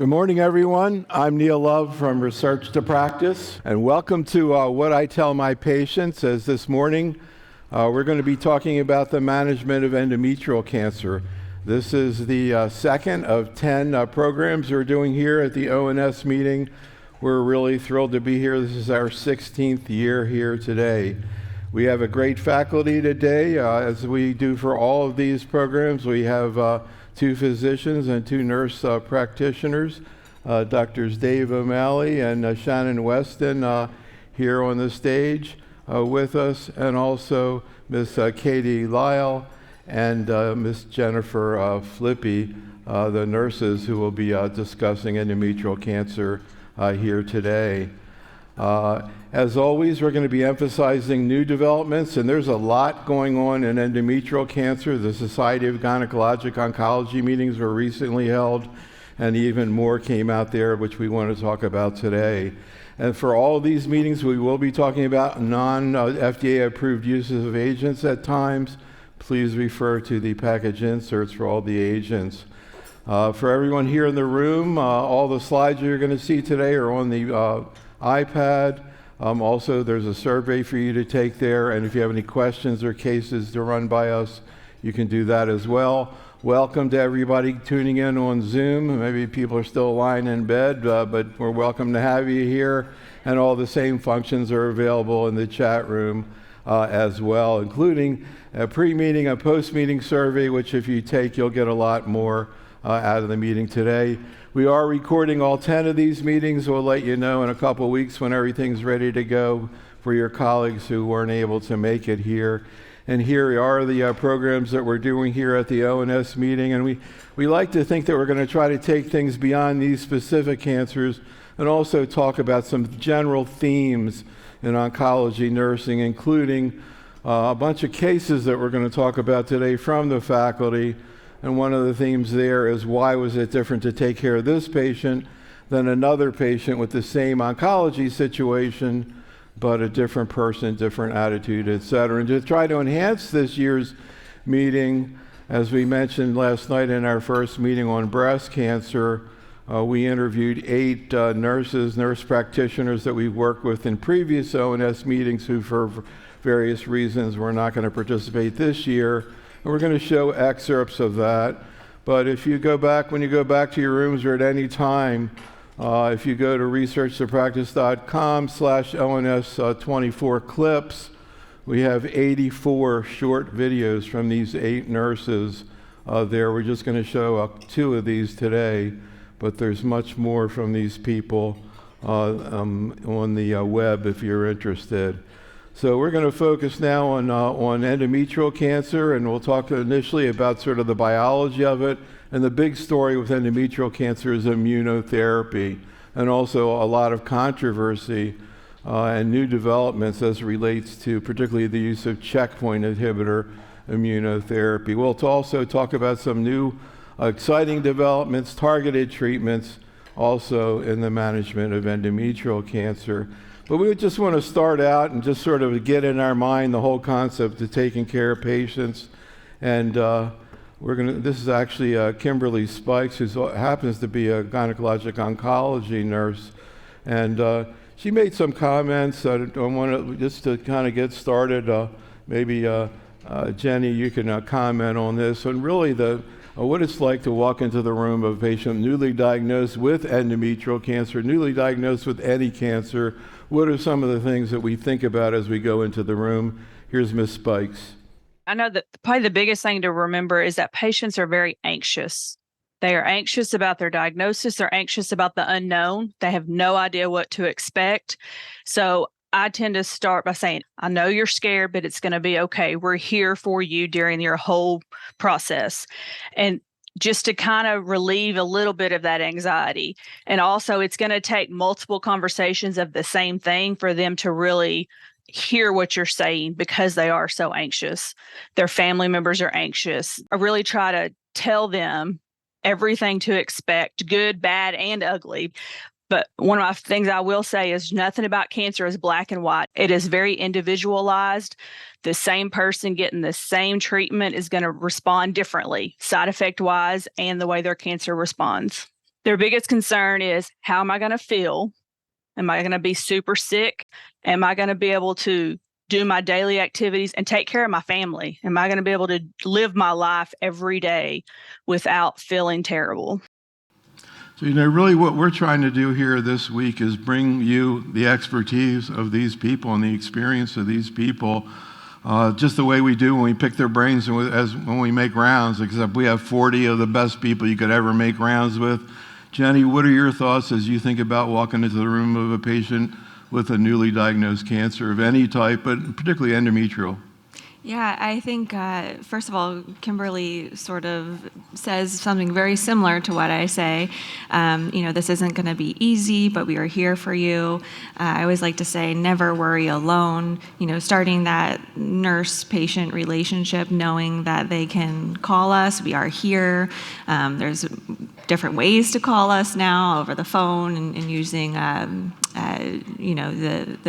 Good morning, everyone. I'm Neil Love from Research to Practice, and welcome to What I Tell My Patients. As this morning, we're going to be talking about the management of endometrial cancer. This is the second of 10 programs we're doing here at the ONS meeting. We're really thrilled to be here. This is our 16th year here today. We have a great faculty today, as we do for all of these programs. We have two physicians and two nurse practitioners, Drs. Dave O'Malley and Shannon Westin here on the stage with us, and also Miss Katie Lyle and Miss Jennifer Filipi, the nurses who will be discussing endometrial cancer here today. As always, we're going to be emphasizing new developments, and there's a lot going on in endometrial cancer. The Society of Gynecologic Oncology meetings were recently held, and even more came out there, which we want to talk about today. And for all of these meetings, we will be talking about non-FDA-approved uses of agents at times. Please refer to the package inserts for all the agents. For everyone here in the room, all the slides you're going to see today are on the iPad. Also, there's a survey for you to take there, and if you have any questions or cases to run by us, you can do that as well. Welcome to everybody tuning in on Zoom. Maybe people are still lying in bed, but we're welcome to have you here, and all the same functions are available in the chat room as well, including a pre-meeting, a post-meeting survey, which if you take, you'll get a lot more out of the meeting today. We are recording all 10 of these meetings. We'll let you know in a couple weeks when everything's ready to go for your colleagues who weren't able to make it here. And here are the programs that we're doing here at the ONS meeting. And we like to think that we're going to try to take things beyond these specific cancers and also talk about some general themes in oncology nursing, including a bunch of cases that we're going to talk about today from the faculty. And one of the themes there is, why was it different to take care of this patient than another patient with the same oncology situation, but a different person, different attitude, et cetera. And to try to enhance this year's meeting, as we mentioned last night in our first meeting on breast cancer, we interviewed 8 nurse practitioners that we've worked with in previous ONS meetings who, for various reasons, were not going to participate this year. We're going to show excerpts of that, but if you go back, when you go back to your rooms or at any time, if you go to researchtopractice.com/ONS24 clips, we have 84 short videos from these 8 nurses there. We're just going to show 2 of these today, but there's much more from these people on the web if you're interested. So we're going to focus now on endometrial cancer, and we'll talk initially about sort of the biology of it. And the big story with endometrial cancer is immunotherapy, and also a lot of controversy and new developments as it relates to particularly the use of checkpoint inhibitor immunotherapy. We'll also talk about some new exciting developments, targeted treatments, also in the management of endometrial cancer. But we just want to start out and just sort of get in our mind the whole concept of taking care of patients. And this is actually Kimberly Spikes, who happens to be a gynecologic oncology nurse. And she made some comments. I want to, just to kind of get started, maybe Jenny, you can comment on this. And really what it's like to walk into the room of a patient newly diagnosed with endometrial cancer, newly diagnosed with any cancer. What are some of the things that we think about as we go into the room? Here's Ms. Spikes. I know that probably the biggest thing to remember is that patients are very anxious. They are anxious about their diagnosis. They're anxious about the unknown. They have no idea what to expect. So I tend to start by saying, I know you're scared, but it's going to be okay. We're here for you during your whole process. And just to kind of relieve a little bit of that anxiety. And also, it's going to take multiple conversations of the same thing for them to really hear what you're saying, because they are so anxious. Their family members are anxious. I really try to tell them everything to expect, good, bad, and ugly. But one of my things I will say is nothing about cancer is black and white. It is very individualized. The same person getting the same treatment is going to respond differently, side effect wise, and the way their cancer responds. Their biggest concern is, how am I going to feel? Am I going to be super sick? Am I going to be able to do my daily activities and take care of my family? Am I going to be able to live my life every day without feeling terrible? So, really what we're trying to do here this week is bring you the expertise of these people and the experience of these people, just the way we do when we pick their brains and when we make rounds, except we have 40 of the best people you could ever make rounds with. Jenny, what are your thoughts as you think about walking into the room of a patient with a newly diagnosed cancer of any type, but particularly endometrial? Yeah, I think, first of all, Kimberly sort of says something very similar to what I say. This isn't going to be easy, but we are here for you. I always like to say, never worry alone. Starting that nurse-patient relationship, knowing that they can call us, we are here. There's different ways to call us now over the phone and using the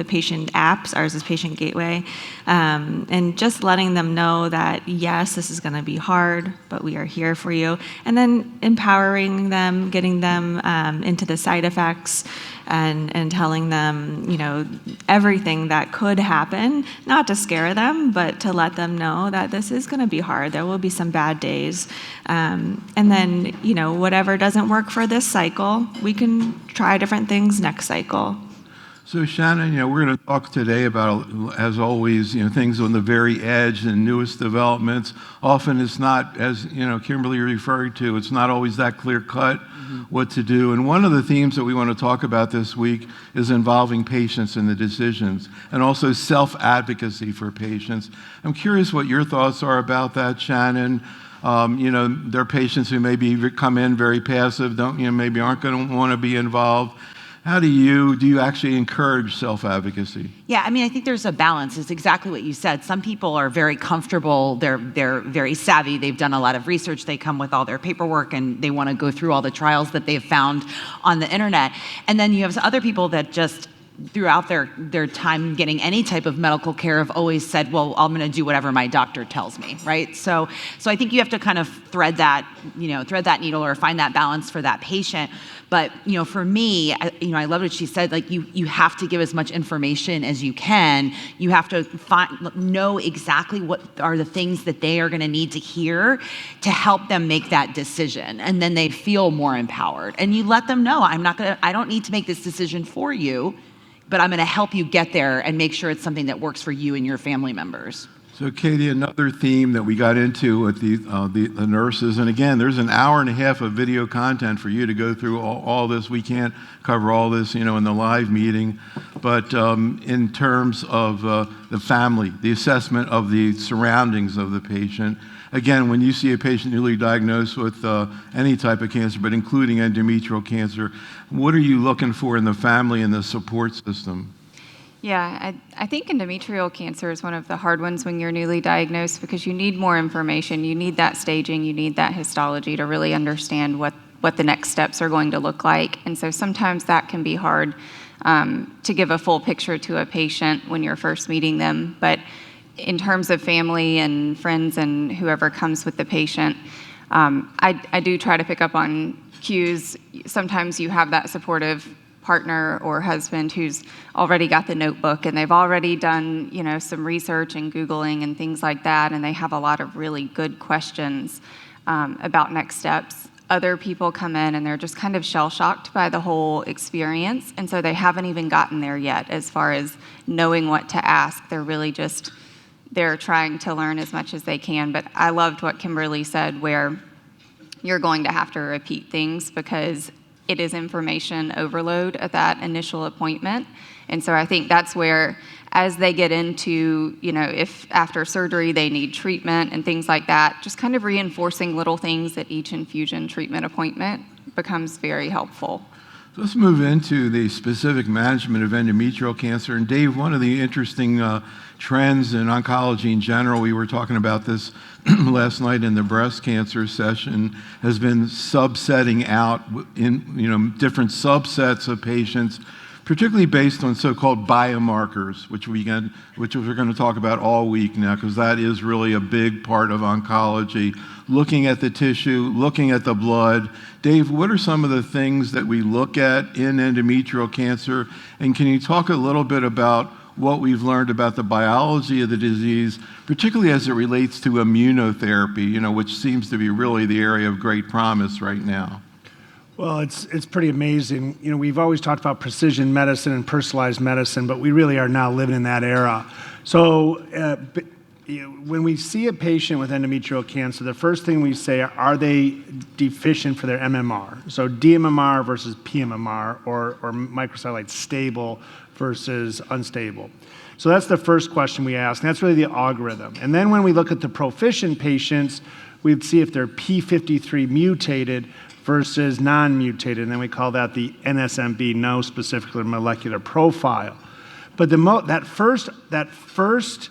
patient apps. Ours is Patient Gateway, and just letting them know that yes, this is going to be hard, but we are here for you, and then empowering them, getting them into the side effects, and telling them everything that could happen, not to scare them, but to let them know that this is going to be hard. There will be some bad days, and then whatever doesn't work for this cycle, we can try different things next cycle. So Shannon, we're going to talk today about, as always, things on the very edge and newest developments. Often it's not, as Kimberly referred to, it's not always that clear cut what to do. And one of the themes that we want to talk about this week is involving patients in the decisions, and also self-advocacy for patients. I'm curious what your thoughts are about that, Shannon. There are patients who maybe come in very passive, maybe aren't going to want to be involved. How do you actually encourage self-advocacy? Yeah, I think there's a balance. It's exactly what you said. Some people are very comfortable. They're very savvy. They've done a lot of research. They come with all their paperwork and they want to go through all the trials that they've found on the internet. And then you have other people that just throughout their time getting any type of medical care have always said, well, I'm going to do whatever my doctor tells me, right? So I think you have to kind of thread that needle or find that balance for that patient. But, for me, I love what she said, like you have to give as much information as you can. You have to know exactly what are the things that they are going to need to hear to help them make that decision. And then they feel more empowered. And you let them know, I don't need to make this decision for you, but I'm going to help you get there and make sure it's something that works for you and your family members. So, Katie, another theme that we got into with the nurses, and again, there's an hour and a half of video content for you to go through all this. We can't cover all this, in the live meeting, but in terms of the family, the assessment of the surroundings of the patient. Again, when you see a patient newly diagnosed with any type of cancer, but including endometrial cancer, what are you looking for in the family and the support system? Yeah, I think endometrial cancer is one of the hard ones when you're newly diagnosed because you need more information. You need that staging, you need that histology to really understand what the next steps are going to look like. And so sometimes that can be hard to give a full picture to a patient when you're first meeting them. But in terms of family and friends and whoever comes with the patient, I do try to pick up on cues. Sometimes you have that supportive partner or husband who's already got the notebook and they've already done, some research and Googling and things like that, and they have a lot of really good questions about next steps. Other people come in and they're just kind of shell-shocked by the whole experience, and so they haven't even gotten there yet as far as knowing what to ask. They're trying to learn as much as they can, but I loved what Kimberly said where you're going to have to repeat things because it is information overload at that initial appointment. And so I think that's where, as they get into, if after surgery they need treatment and things like that, just kind of reinforcing little things at each infusion treatment appointment becomes very helpful. So let's move into the specific management of endometrial cancer. And Dave, one of the interesting trends in oncology in general, we were talking about this last night in the breast cancer session, has been subsetting out in different subsets of patients particularly based on so-called biomarkers, which we're going to talk about all week now, because that is really a big part of oncology, looking at the tissue, looking at the blood. Dave, what are some of the things that we look at in endometrial cancer? And can you talk a little bit about what we've learned about the biology of the disease, particularly as it relates to immunotherapy, which seems to be really the area of great promise right now? Well, it's pretty amazing. We've always talked about precision medicine and personalized medicine, but we really are now living in that era. So when we see a patient with endometrial cancer, the first thing we say, are they deficient for their MMR? So dMMR versus pMMR, or microsatellite stable versus unstable. So that's the first question we ask, and that's really the algorithm. And then when we look at the proficient patients, we'd see if they're P53 mutated versus non-mutated, and then we call that the NSMB, no specific molecular profile. But that first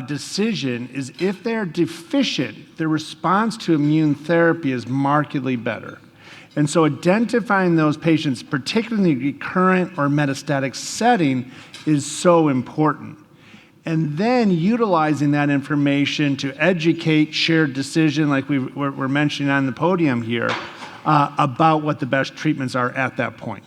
decision is if they're deficient, their response to immune therapy is markedly better. And so identifying those patients, particularly in the recurrent or metastatic setting, is so important. And then utilizing that information to educate, shared decision, like we're mentioning on the podium here, about what the best treatments are at that point.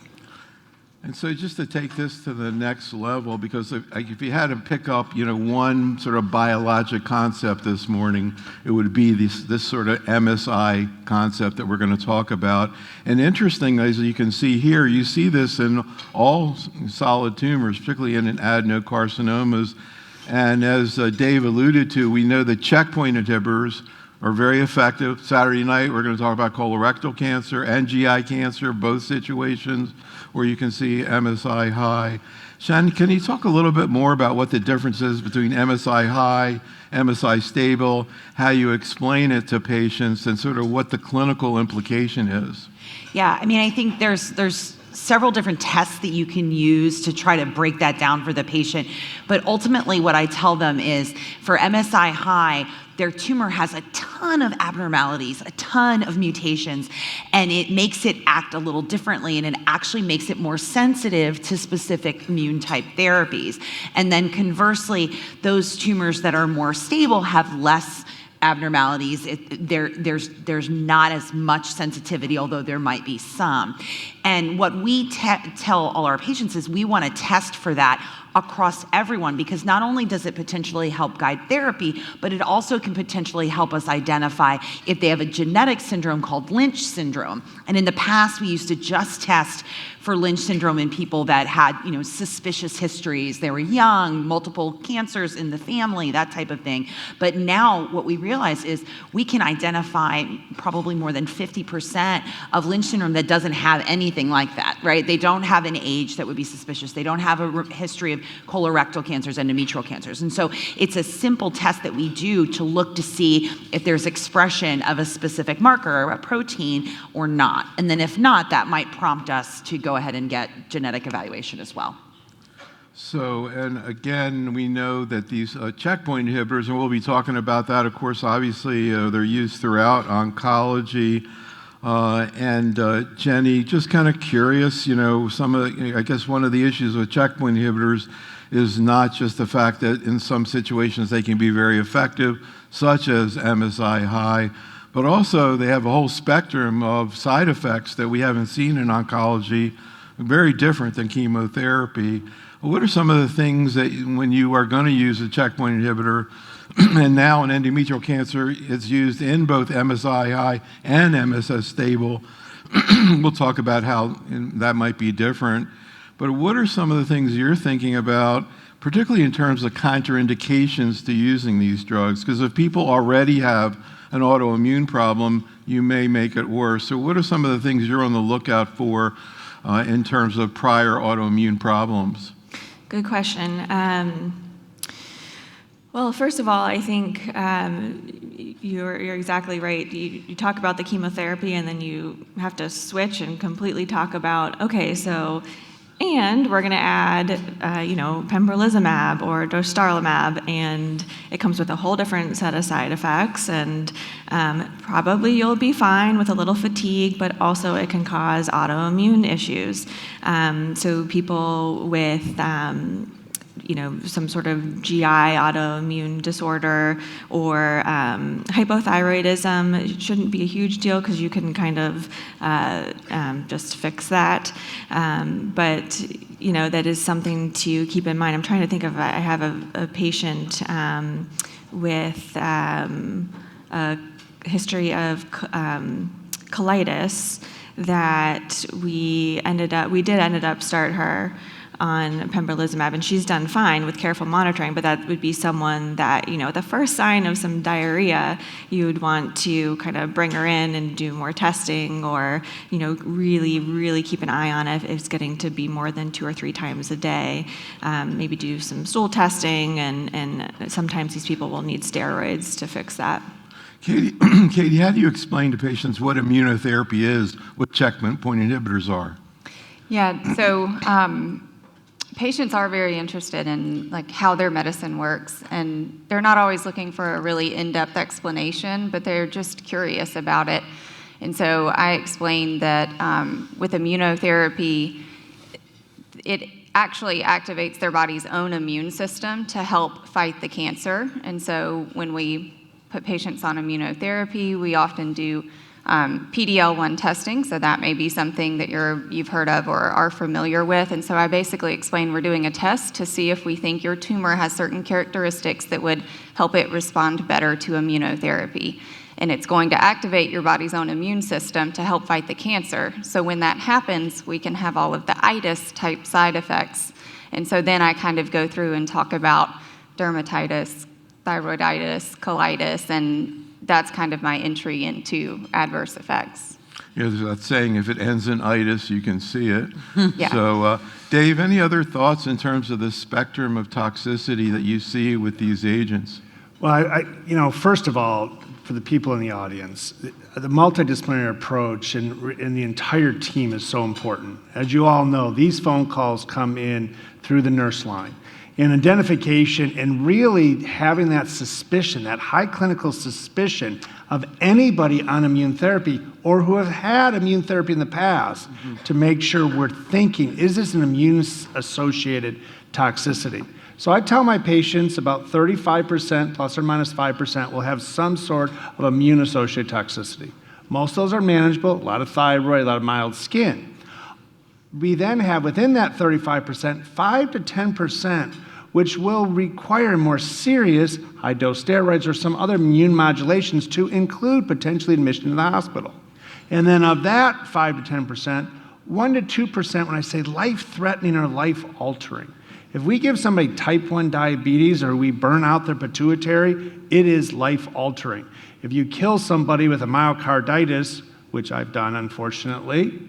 And so just to take this to the next level, because if you had to pick up, one sort of biologic concept this morning, it would be this sort of MSI concept that we're going to talk about. And interesting, as you can see here, you see this in all solid tumors, particularly in adenocarcinomas. And as Dave alluded to, we know that checkpoint inhibitors are very effective. Saturday night, we're going to talk about colorectal cancer and GI cancer, both situations where you can see MSI high. Shannon, can you talk a little bit more about what the difference is between MSI high, MSI stable, how you explain it to patients, and sort of what the clinical implication is? Yeah, I think there's several different tests that you can use to try to break that down for the patient. But ultimately, what I tell them is for MSI high, their tumor has a ton of abnormalities, a ton of mutations, and it makes it act a little differently, and it actually makes it more sensitive to specific immune type therapies. And then conversely, those tumors that are more stable have less abnormalities. There's not as much sensitivity, although there might be some. And what we tell all our patients is we want to test for that across everyone, because not only does it potentially help guide therapy, but it also can potentially help us identify if they have a genetic syndrome called Lynch syndrome. And in the past, we used to just test for Lynch syndrome in people that had, suspicious histories. They were young, multiple cancers in the family, that type of thing. But now what we realize is we can identify probably more than 50% of Lynch syndrome that doesn't have anything like that, right? They don't have an age that would be suspicious. They don't have a history of colorectal cancers, endometrial cancers. And so it's a simple test that we do to look to see if there's expression of a specific marker or a protein or not. And then if not, that might prompt us to go ahead and get genetic evaluation as well. So, and again, we know that these checkpoint inhibitors, and we'll be talking about that, of course, obviously, they're used throughout oncology. Jenny, just kind of curious, I guess one of the issues with checkpoint inhibitors is not just the fact that in some situations they can be very effective, such as MSI high, but also they have a whole spectrum of side effects that we haven't seen in oncology, very different than chemotherapy. What are some of the things that when you are going to use a checkpoint inhibitor, and now in endometrial cancer, it's used in both MSI high and MSS stable. We'll talk about how that might be different. But what are some of the things you're thinking about, particularly in terms of contraindications to using these drugs? Because if people already have an autoimmune problem, you may make it worse. So what are some of the things you're on the lookout for in terms of prior autoimmune problems? Good question. Well, first of all, I think you're exactly right. You talk about the chemotherapy, and then you have to switch and completely talk about, okay, so And we're going to add, pembrolizumab or dostarlimab, and it comes with a whole different set of side effects. And probably you'll be fine with a little fatigue, but also it can cause autoimmune issues. So people with some sort of GI autoimmune disorder or hypothyroidism, it shouldn't be a huge deal because you can kind of just fix that. But that is something to keep in mind. I'm trying to think of, I have a patient with a history of colitis that we did end up start her on pembrolizumab, and she's done fine with careful monitoring, but that would be someone that, the first sign of some diarrhea, you would want to kind of bring her in and do more testing or, really, really keep an eye on it if it's getting to be more than 2 or 3 times a day. Maybe do some stool testing, and sometimes these people will need steroids to fix that. Katie, how do you explain to patients what immunotherapy is, what checkpoint inhibitors are? Yeah, so patients are very interested in how their medicine works, and they're not always looking for a really in-depth explanation, but they're just curious about it. And so I explained that with immunotherapy, it actually activates their body's own immune system to help fight the cancer. And so when we put patients on immunotherapy, we often do PD-L1 testing, so that may be something that you've heard of or are familiar with. And so I basically explained we're doing a test to see if we think your tumor has certain characteristics that would help it respond better to immunotherapy. And it's going to activate your body's own immune system to help fight the cancer. So when that happens, we can have all of the itis-type side effects. And so then I kind of go through and talk about dermatitis, thyroiditis, colitis, and that's kind of my entry into adverse effects. Yeah, there's that saying, if it ends in itis, you can see it. Yeah. So, Dave, any other thoughts in terms of the spectrum of toxicity that you see with these agents? Well, first of all, for the people in the audience, the multidisciplinary approach and the entire team is so important. As you all know, these phone calls come in through the nurse line. And identification and really having that suspicion, that high clinical suspicion of anybody on immune therapy or who have had immune therapy in the past to make sure we're thinking, is this an immune-associated toxicity? So I tell my patients about 35% plus or minus 5% will have some sort of immune-associated toxicity. Most of those are manageable, a lot of thyroid, a lot of mild skin. We then have within that 35%, 5 to 10%, which will require more serious high-dose steroids or some other immune modulations to include potentially admission to the hospital. And then of that 5 to 10%, 1 to 2% when I say life-threatening or life-altering. If we give somebody type 1 diabetes or we burn out their pituitary, it is life-altering. If you kill somebody with a myocarditis, which I've done unfortunately,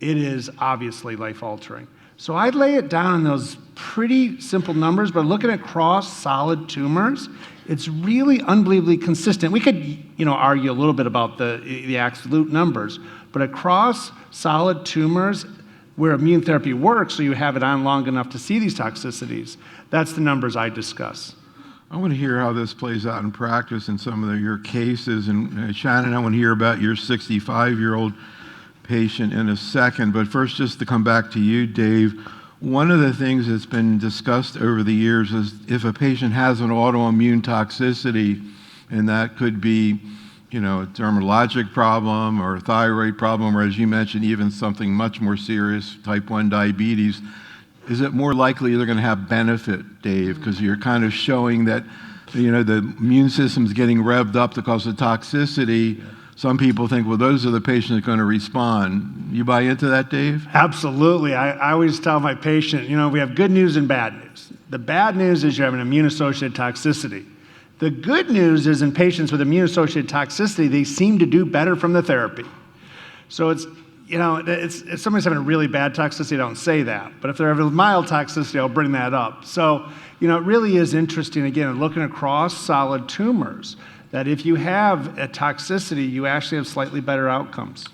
it is obviously life-altering. So I'd lay it down in those pretty simple numbers, but looking across solid tumors, it's really unbelievably consistent. We could, argue a little bit about the absolute numbers, but across solid tumors where immune therapy works, so you have it on long enough to see these toxicities, that's the numbers I discuss. I want to hear how this plays out in practice in some of your cases. And Shannon, I want to hear about your 65-year-old patient in a second, but first just to come back to you, Dave, one of the things that's been discussed over the years is if a patient has an autoimmune toxicity, and that could be, a dermatologic problem or a thyroid problem, or as you mentioned, even something much more serious, type 1 diabetes, is it more likely they're going to have benefit, Dave? Because you're kind of showing that, the immune system's getting revved up to cause the toxicity. Some people think, well, those are the patients that are going to respond. You buy into that, Dave? Absolutely. I always tell my patient, we have good news and bad news. The bad news is you have an immune-associated toxicity. The good news is in patients with immune-associated toxicity, they seem to do better from the therapy. So it's, if somebody's having a really bad toxicity, I don't say that. But if they're having a mild toxicity, I'll bring that up. So, it really is interesting, again, looking across solid tumors, that if you have a toxicity, you actually have slightly better outcomes.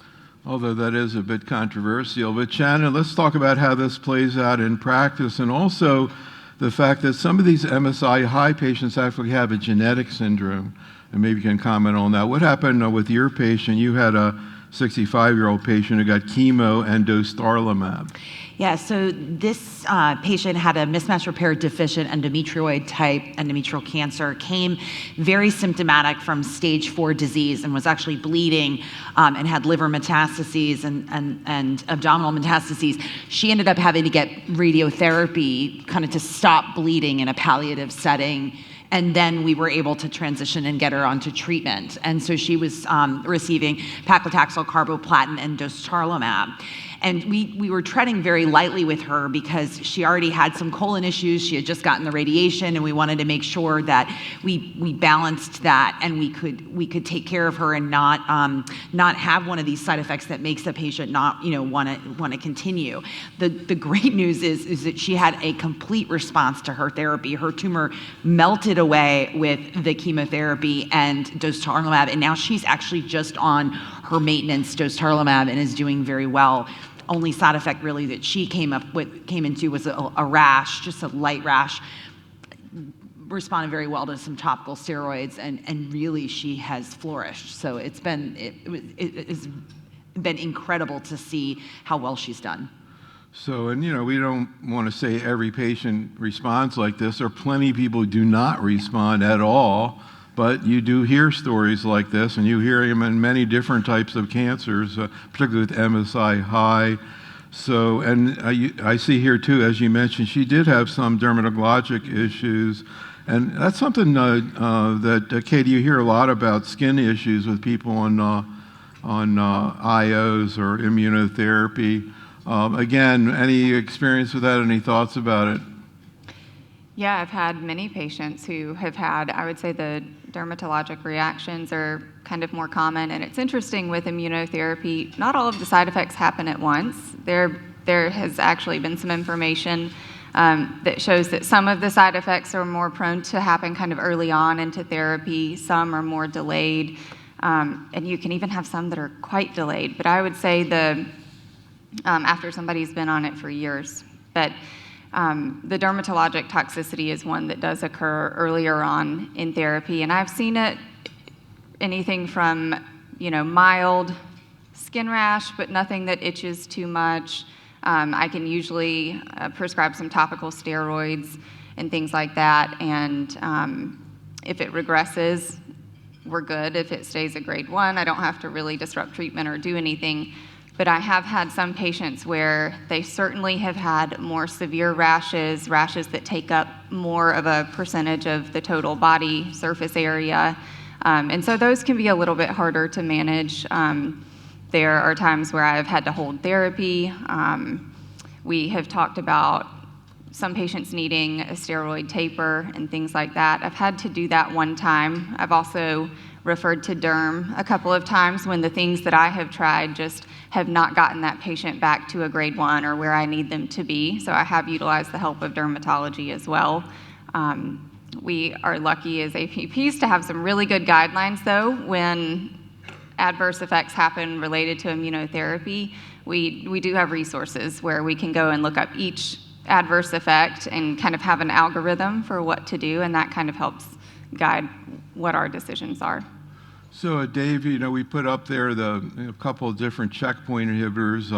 although that is a bit controversial. But Shannon, let's talk about how this plays out in practice, and also the fact that some of these MSI high patients actually have a genetic syndrome, and maybe you can comment on that. What happened with your patient? You had a 65-year-old patient who got chemo and dostarlimab. Yeah, so this patient had a mismatch repair deficient endometrioid type endometrial cancer, came very symptomatic from stage 4 disease and was actually bleeding and had liver metastases and abdominal metastases. She ended up having to get radiotherapy kind of to stop bleeding in a palliative setting. And then we were able to transition and get her onto treatment. And so she was receiving paclitaxel, carboplatin, and dostarlimab. And we were treading very lightly with her because she already had some colon issues. She had just gotten the radiation, and we wanted to make sure that we balanced that and we could take care of her and not have one of these side effects that makes the patient not want to continue. The great news is that she had a complete response to her therapy. Her tumor melted away with the chemotherapy and dostarlimab, and now she's actually just on her maintenance dostarlimab and is doing very well. Only side effect really that she came into was a rash, just a light rash. Responded very well to some topical steroids, and really she has flourished. So it's been incredible to see how well she's done. So, and we don't want to say every patient responds like this. There are plenty of people who do not respond at all. But you do hear stories like this, and you hear them in many different types of cancers, particularly with MSI high. So, and I see here too, as you mentioned, she did have some dermatologic issues. And that's something that, Katie, you hear a lot about skin issues with people on IOs or immunotherapy. Again, any experience with that? Any thoughts about it? Yeah, I've had many patients who have had, I would say the dermatologic reactions are kind of more common. And it's interesting with immunotherapy, not all of the side effects happen at once. There has actually been some information that shows that some of the side effects are more prone to happen kind of early on into therapy. Some are more delayed. And you can even have some that are quite delayed. But I would say after somebody's been on it for years. But the dermatologic toxicity is one that does occur earlier on in therapy, and I've seen it anything from, mild skin rash, but nothing that itches too much. I can usually prescribe some topical steroids and things like that, and if it regresses, we're good. If it stays at grade 1, I don't have to really disrupt treatment or do anything. But I have had some patients where they certainly have had more severe rashes that take up more of a percentage of the total body surface area. And so those can be a little bit harder to manage. There are times where I've had to hold therapy. We have talked about some patients needing a steroid taper and things like that. I've had to do that one time. I've also referred to derm a couple of times when the things that I have tried just have not gotten that patient back to a grade 1 or where I need them to be. So I have utilized the help of dermatology as well. We are lucky as APPs to have some really good guidelines though. When adverse effects happen related to immunotherapy, we do have resources where we can go and look up each adverse effect and kind of have an algorithm for what to do, and that kind of helps guide what our decisions are. So, Dave, we put up there a couple of different checkpoint inhibitors,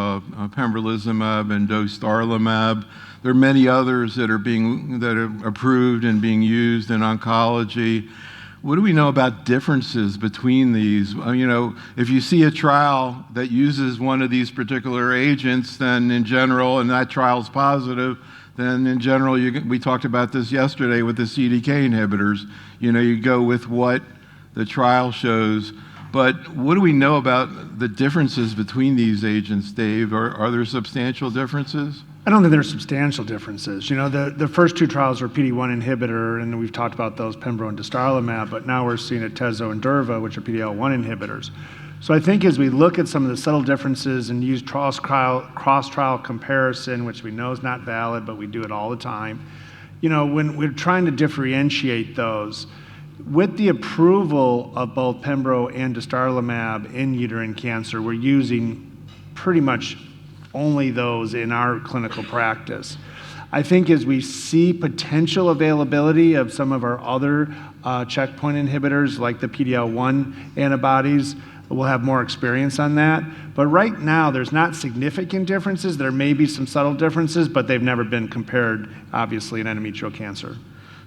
pembrolizumab and dostarlimab. There are many others that are approved and being used in oncology. What do we know about differences between these? If you see a trial that uses one of these particular agents, then in general, and that trial's positive, then in general, we talked about this yesterday with the CDK inhibitors. You go with what the trial shows. But what do we know about the differences between these agents, Dave? Are there substantial differences? I don't think there are substantial differences. The first two trials were PD-1 inhibitor, and we've talked about those, pembro and dostarlimab, but now we're seeing atezo and durva, which are PD-L1 inhibitors. So I think as we look at some of the subtle differences and use cross-trial comparison, which we know is not valid, but we do it all the time, when we're trying to differentiate those, with the approval of both pembro and dostarlimab in uterine cancer, we're using pretty much only those in our clinical practice. I think as we see potential availability of some of our other checkpoint inhibitors like the PD-L1 antibodies, we'll have more experience on that. But right now, there's not significant differences. There may be some subtle differences, but they've never been compared, obviously, in endometrial cancer.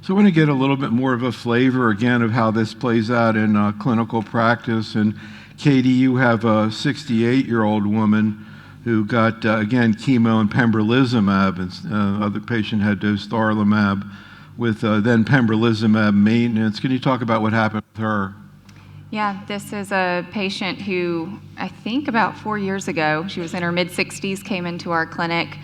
So I want to get a little bit more of a flavor, again, of how this plays out in clinical practice. And Katie, you have a 68-year-old woman who got, again, chemo and pembrolizumab, and other patient had dostarlimab with then pembrolizumab maintenance. Can you talk about what happened with her? Yeah, this is a patient who I think about 4 years ago, she was in her mid-60s, came into our clinic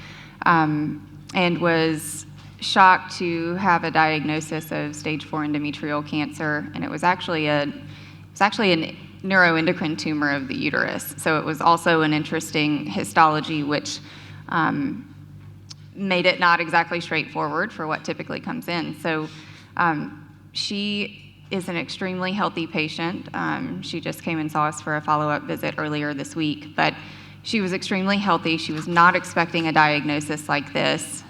and was shocked to have a diagnosis of stage 4 endometrial cancer, and it was actually a neuroendocrine tumor of the uterus. So it was also an interesting histology, which made it not exactly straightforward for what typically comes in. So she is an extremely healthy patient. She just came and saw us for a follow-up visit earlier this week, but she was extremely healthy. She was not expecting a diagnosis like this.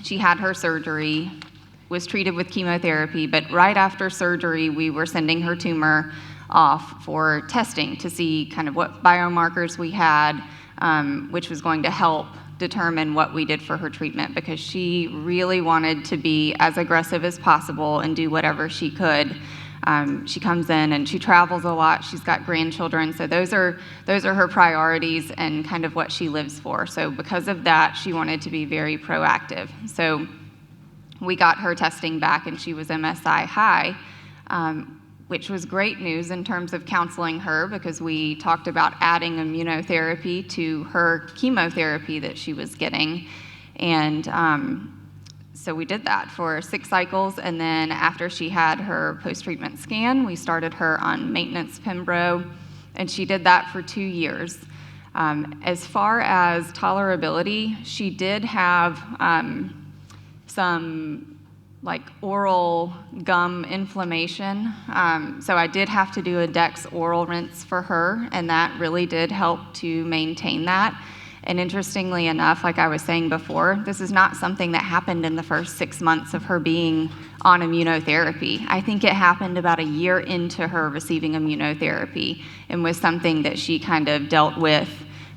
She had her surgery, was treated with chemotherapy, but right after surgery, we were sending her tumor off for testing to see kind of what biomarkers we had, which was going to help determine what we did for her treatment, because she really wanted to be as aggressive as possible and do whatever she could. She comes in and she travels a lot. She's got grandchildren, so those are her priorities and kind of what she lives for. So because of that, she wanted to be very proactive. So we got her testing back and she was MSI high, which was great news in terms of counseling her, because we talked about adding immunotherapy to her chemotherapy that she was getting. And so we did that for 6 cycles, and then after she had her post-treatment scan, we started her on maintenance pembro, and she did that for 2 years. As far as tolerability, she did have some like oral gum inflammation. So I did have to do a Dex oral rinse for her, and that really did help to maintain that. And interestingly enough, like I was saying before, this is not something that happened in the first 6 months of her being on immunotherapy. I think it happened about a year into her receiving immunotherapy and was something that she kind of dealt with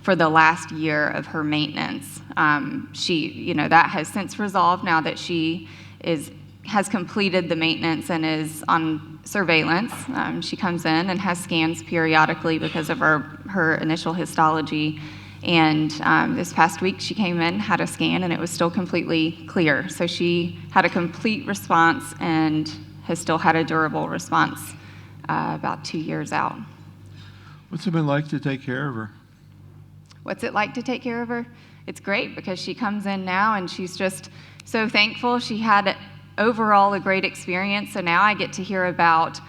for the last year of her maintenance. That has since resolved now that she has completed the maintenance and is on surveillance. She comes in and has scans periodically because of her initial histology. And this past week she came in, had a scan, and it was still completely clear. So she had a complete response and has still had a durable response about 2 years out. What's it been like to take care of her? What's it like to take care of her? It's great, because she comes in now and she's just so thankful. She had overall a great experience, so now I get to hear about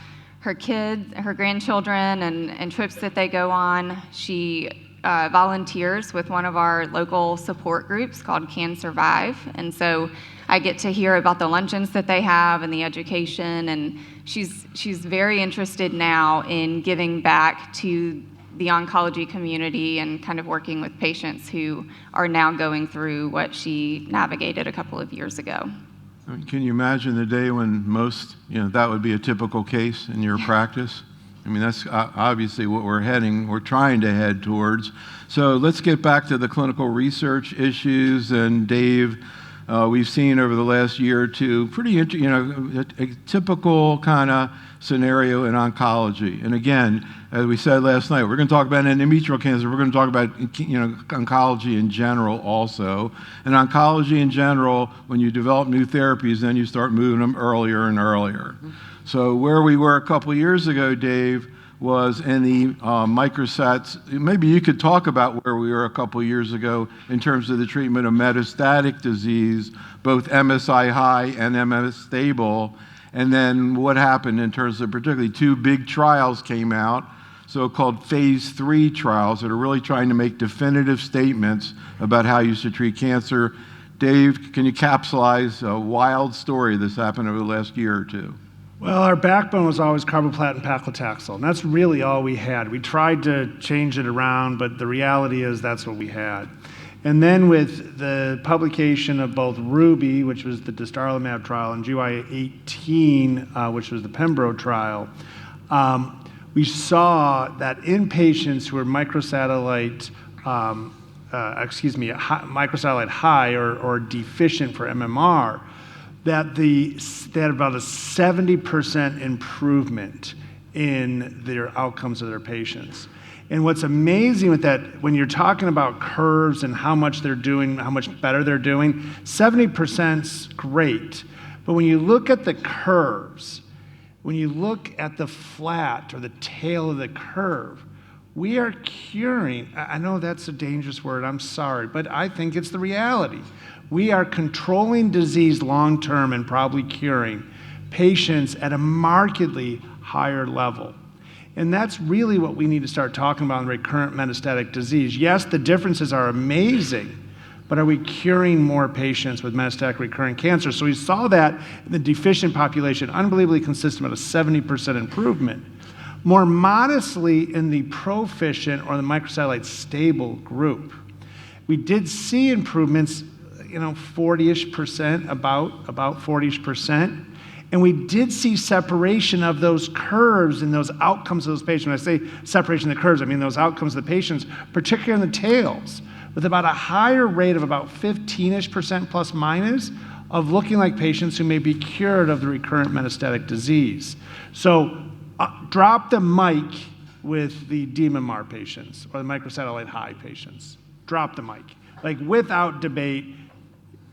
her kids, her grandchildren, and trips that they go on. She volunteers with one of our local support groups called Can Survive, and so I get to hear about the luncheons that they have and the education, and she's very interested now in giving back to the oncology community and kind of working with patients who are now going through what she navigated a couple of years ago. Can you imagine the day when that would be a typical case in your practice? I mean, that's obviously what we're trying to head towards. So let's get back to the clinical research issues. And Dave, we've seen over the last year or two a typical kind of scenario in oncology. And again, as we said last night, we're going to talk about endometrial cancer. We're going to talk about oncology in general also. And oncology in general, when you develop new therapies, then you start moving them earlier and earlier. So where we were a couple years ago, Dave, was in the microsats. Maybe you could talk about where we were a couple years ago in terms of the treatment of metastatic disease, both MSI high and MS stable, and then what happened in terms of particularly 2 big trials came out, so-called phase 3 trials that are really trying to make definitive statements about how you should treat cancer. Dave, can you capsulize a wild story that's happened over the last year or two? Well, our backbone was always carboplatin and paclitaxel, and that's really all we had. We tried to change it around, but the reality is that's what we had. And then with the publication of both RUBY, which was the dostarlimab trial, and GY18, which was the Pembro trial, we saw that in patients who were microsatellite high or deficient for MMR, that they had about a 70% improvement in their outcomes of their patients. And what's amazing with that, when you're talking about curves and how much they're doing, how much better they're doing, 70%'s great. But when you look at the curves, when you look at the flat or the tail of the curve, we are curing. I know that's a dangerous word, I'm sorry, but I think it's the reality. We are controlling disease long-term and probably curing patients at a markedly higher level. And that's really what we need to start talking about in recurrent metastatic disease. Yes, the differences are amazing, but are we curing more patients with metastatic recurrent cancer? So we saw that in the deficient population, unbelievably consistent at a 70% improvement. More modestly in the proficient or the microsatellite stable group. We did see improvements, 40-ish%, about 40-ish%. And we did see separation of those curves and those outcomes of those patients. When I say separation of the curves, I mean those outcomes of the patients, particularly in the tails, with about a higher rate of about 15-ish% plus minus of looking like patients who may be cured of the recurrent metastatic disease. So drop the mic with the DMMR patients or the microsatellite high patients. Drop the mic. Like without debate,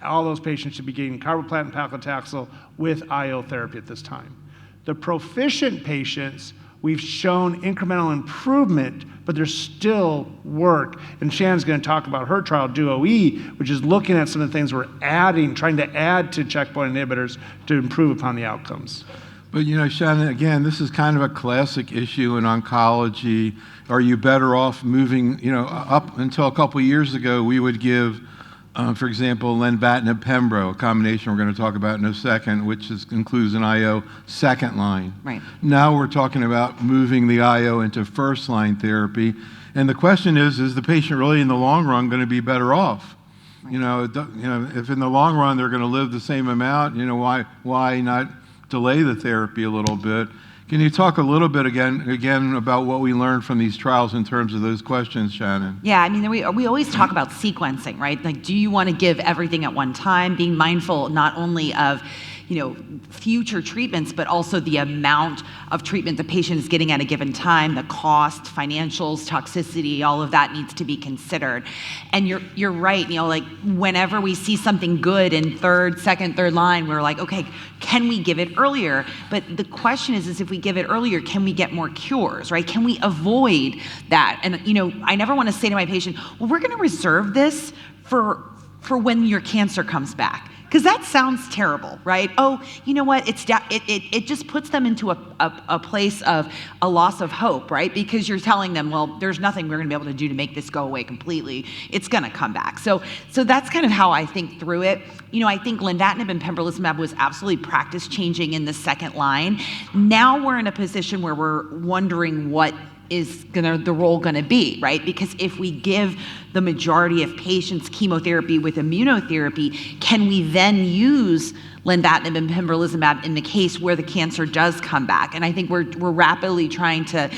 all those patients should be getting carboplatin paclitaxel with IO therapy at this time. The proficient patients, we've shown incremental improvement, but there's still work. And Shannon's going to talk about her trial, DUO-E, which is looking at some of the things we're adding, trying to add to checkpoint inhibitors to improve upon the outcomes. But Shannon, again, this is kind of a classic issue in oncology. Are you better off moving, up until a couple years ago, we would give for example, lenvatinib pembro, a combination we're going to talk about in a second, which includes an IO second line. Right. Now we're talking about moving the IO into first line therapy. And the question is the patient really in the long run going to be better off? Right. If in the long run they're going to live the same amount, why not delay the therapy a little bit? Can you talk a little bit again about what we learned from these trials in terms of those questions, Shannon? Yeah, we always talk about sequencing, right? Like, do you want to give everything at one time, being mindful not only of future treatments, but also the amount of treatment the patient is getting at a given time, the cost, financials, toxicity, all of that needs to be considered. And you're right, like whenever we see something good in second, third line, we're like, okay, can we give it earlier? But the question is if we give it earlier, can we get more cures, right? Can we avoid that? And I never want to say to my patient, well, we're going to reserve this for when your cancer comes back. Because that sounds terrible, right? Oh, you know what? It just puts them into a place of a loss of hope, right? Because you're telling them, well, there's nothing we're going to be able to do to make this go away completely. It's going to come back. So that's kind of how I think through it. I think lenvatinib and pembrolizumab was absolutely practice changing in the second line. Now we're in a position where we're wondering what is the role going to be, right? Because if we give the majority of patients chemotherapy with immunotherapy, can we then use lenvatinib and pembrolizumab in the case where the cancer does come back? And I think we're rapidly trying to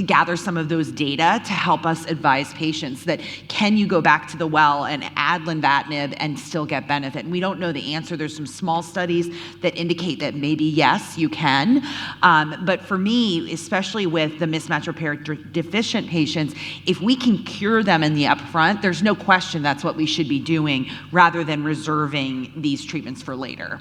gather some of those data to help us advise patients that can you go back to the well and add lenvatinib and still get benefit? And we don't know the answer. There's some small studies that indicate that maybe yes, you can. But for me, especially with the mismatch repair deficient patients, if we can cure them in the upfront, there's no question that's what we should be doing rather than reserving these treatments for later.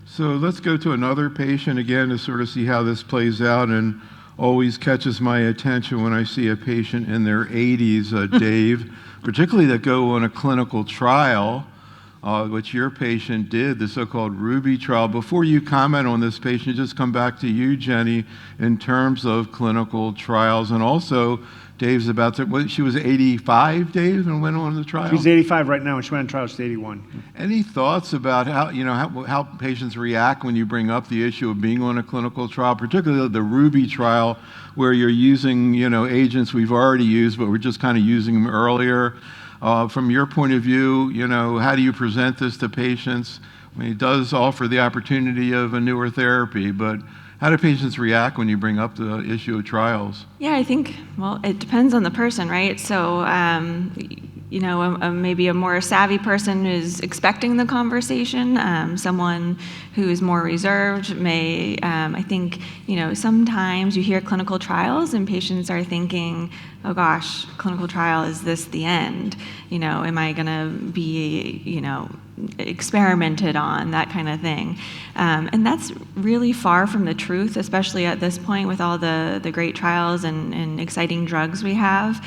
So let's go to another patient again to sort of see how this plays out, and always catches my attention when I see a patient in their 80s, Dave, particularly that go on a clinical trial. which your patient did, the so-called Ruby trial. Before you comment on this patient, just come back to you, Jenny, in terms of clinical trials. And also, Dave's about to, she was 85, Dave, and went on the trial? She's 85 right now, and she went on trial, she's 81. Any thoughts about how patients react when you bring up the issue of being on a clinical trial, particularly the Ruby trial, where you're using, agents we've already used, but we're just kind of using them earlier? From your point of view, how do you present this to patients? I mean, it does offer the opportunity of a newer therapy, but how do patients react when you bring up the issue of trials? Yeah, I think, well, it depends on the person, right? So, maybe a more savvy person is expecting the conversation. Someone who is more reserved may, I think, sometimes you hear clinical trials and patients are thinking, oh gosh, clinical trial, is this the end? Am I going to be, experimented on, that kind of thing. And that's really far from the truth, especially at this point with all the great trials and exciting drugs we have.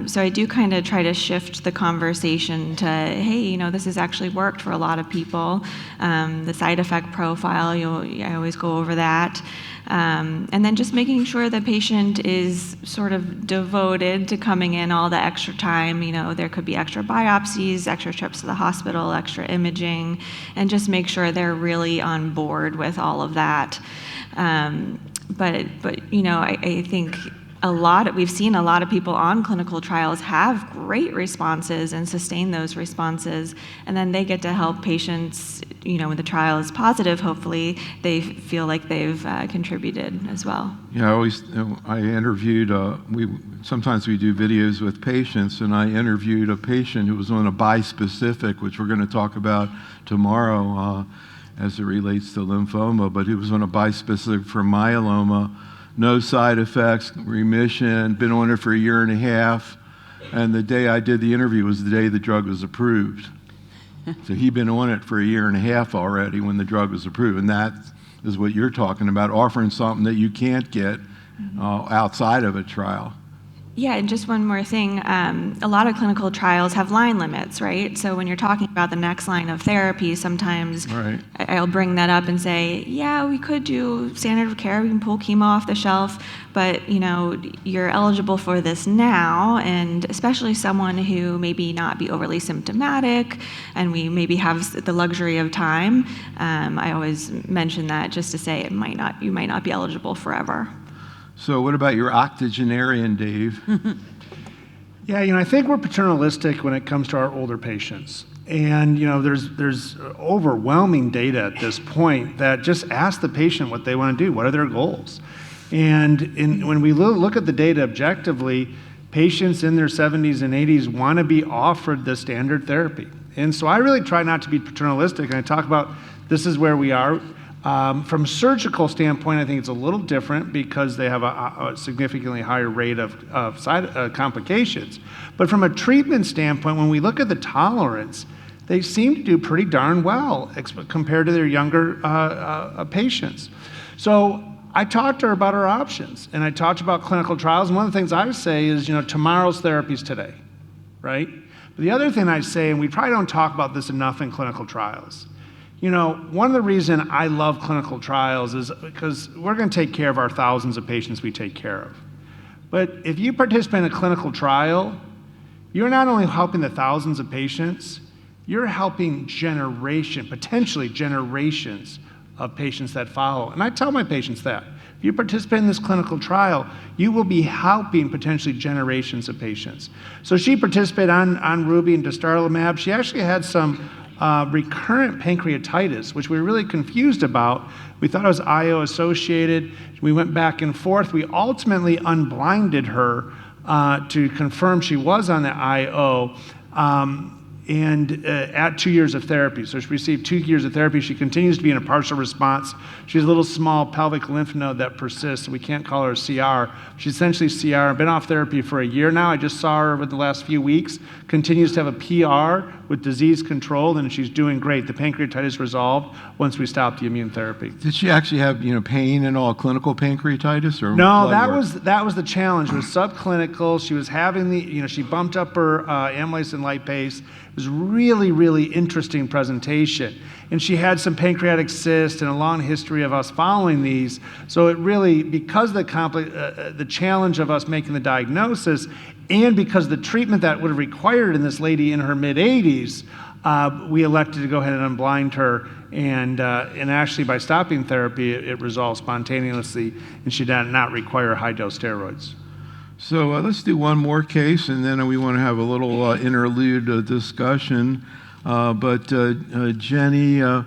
So I do kind of try to shift the conversation to, hey, this has actually worked for a lot of people. The side effect profile, I always go over that. And then just making sure the patient is sort of devoted to coming in all the extra time. There could be extra biopsies, extra trips to the hospital, extra imaging, and just make sure they're really on board with all of that. But I think we've seen a lot of people on clinical trials have great responses and sustain those responses, and then they get to help patients, when the trial is positive, hopefully, they feel like they've contributed as well. Yeah, I interviewed, sometimes we do videos with patients, and I interviewed a patient who was on a bispecific, which we're going to talk about tomorrow as it relates to lymphoma, but he was on a bispecific for myeloma. No side effects, remission, been on it for a year and a half, and the day I did the interview was the day the drug was approved. So he'd been on it for a year and a half already when the drug was approved, and that is what you're talking about, offering something that you can't get outside of a trial. Yeah, and just one more thing. A lot of clinical trials have line limits, right? So when you're talking about the next line of therapy, sometimes right. I'll bring that up and say, yeah, we could do standard of care. We can pull chemo off the shelf, but you're eligible for this now, and especially someone who maybe not be overly symptomatic, and we maybe have the luxury of time. I always mention that just to say you might not be eligible forever. So what about your octogenarian, Dave? Yeah, I think we're paternalistic when it comes to our older patients. And, there's overwhelming data at this point that just ask the patient what they want to do. What are their goals? And when we look at the data objectively, patients in their 70s and 80s want to be offered the standard therapy. And so I really try not to be paternalistic, and I talk about this is where we are. From a surgical standpoint, I think it's a little different because they have a significantly higher rate of side complications. But from a treatment standpoint, when we look at the tolerance, they seem to do pretty darn well compared to their younger patients. So I talked to her about her options, and I talked about clinical trials. And one of the things I say is, tomorrow's therapy is today, right? But the other thing I say, and we probably don't talk about this enough in clinical trials, one of the reasons I love clinical trials is because we're going to take care of our thousands of patients we take care of. But if you participate in a clinical trial, you're not only helping the thousands of patients, you're helping potentially generations of patients that follow. And I tell my patients that. If you participate in this clinical trial, you will be helping potentially generations of patients. So she participated on Ruby and dostarlimab. She actually had some recurrent pancreatitis, which we were really confused about. We thought it was IO associated. We went back and forth. We ultimately unblinded her to confirm she was on the IO at 2 years of therapy. So she received 2 years of therapy. She continues to be in a partial response. She has a little small pelvic lymph node that persists, so we can't call her a CR. She's essentially CR. Been off therapy for a year now. I just saw her over the last few weeks. Continues to have a PR with disease controlled, and she's doing great. The pancreatitis resolved once we stopped the immune therapy. Did she actually have pain and all, clinical pancreatitis, or no? That was the challenge. It was subclinical. She was having she bumped up her amylase and lipase. It was really, really interesting presentation. And she had some pancreatic cyst and a long history of us following these. So it really, because the challenge of us making the diagnosis, and because the treatment that would have required in this lady in her mid-80s, we elected to go ahead and unblind her. And actually, by stopping therapy, it resolved spontaneously, and she did not require high-dose steroids. So let's do one more case, and then we want to have a little interlude discussion. But Jenny, I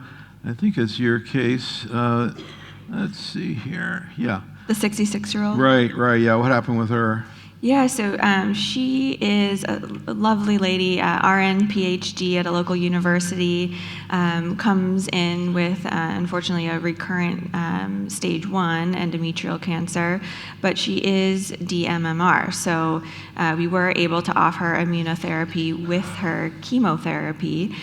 think it's your case. Let's see here. Yeah. The 66-year-old? Right. Yeah. What happened with her? Yeah, so she is a lovely lady, RN, PhD at a local university, comes in with, unfortunately, a recurrent stage 1 endometrial cancer, but she is DMMR. So we were able to offer immunotherapy with her chemotherapy.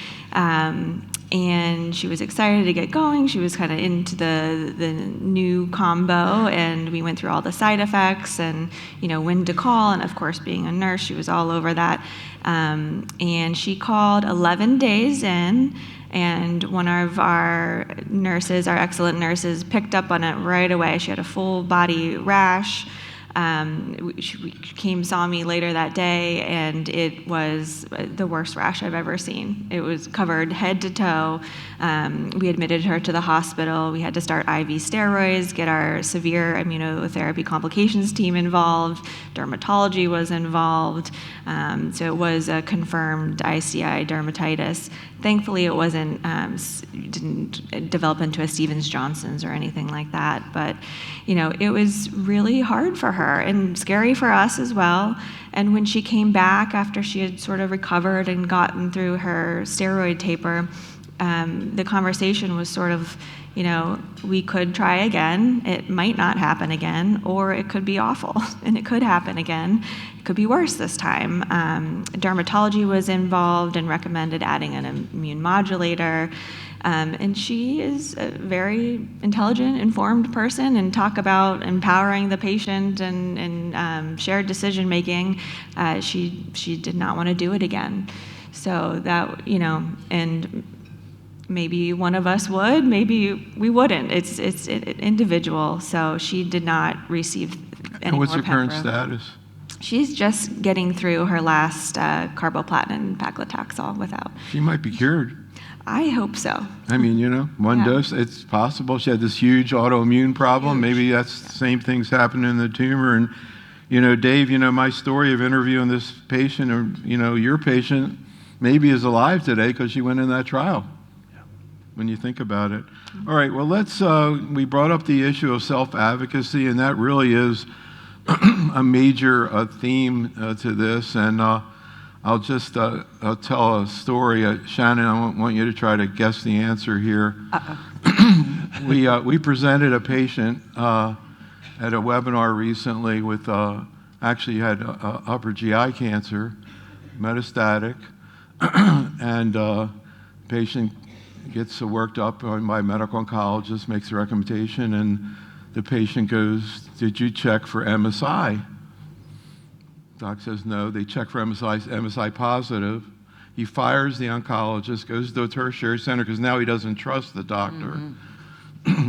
And she was excited to get going. She was kind of into the new combo, and we went through all the side effects and, when to call. And of course, being a nurse, she was all over that. And she called 11 days in, and one of our nurses, our excellent nurses, picked up on it right away. She had a full body rash. She saw me later that day, and it was the worst rash I've ever seen. It was covered head to toe. We admitted her to the hospital. We had to start IV steroids, get our severe immunotherapy complications team involved. Dermatology was involved. So it was a confirmed ICI dermatitis. Thankfully, it didn't develop into a Stevens-Johnson's or anything like that. But, it was really hard for her and scary for us as well. And when she came back after she had sort of recovered and gotten through her steroid taper, the conversation was sort of, we could try again. It might not happen again, or it could be awful, and it could happen again. It could be worse this time. Dermatology was involved and recommended adding an immune modulator. And she is a very intelligent, informed person, and talk about empowering the patient and shared decision making. She did not want to do it again. So that, and maybe one of us would, maybe we wouldn't. It's individual. So she did not receive any And what's more her current Pembro. status? She's just getting through her last carboplatin and paclitaxel without. She might be cured. I hope so. I mean, one Yeah. dose, it's possible. She had this huge autoimmune problem. Maybe that's the same thing's happening in the tumor. And, Dave, my story of interviewing this patient, or, your patient maybe is alive today because she went in that trial. When you think about it. All right, well, we brought up the issue of self-advocacy, and that really is a major theme to this. And I'll just I'll tell a story. Shannon, I want you to try to guess the answer here. We presented a patient at a webinar recently with actually had upper GI cancer, metastatic, and patient gets worked up by a medical oncologist, makes a recommendation, and the patient goes, "Did you check for MSI?" Doc says no. They check for MSI positive. He fires the oncologist, goes to a tertiary center because now he doesn't trust the doctor.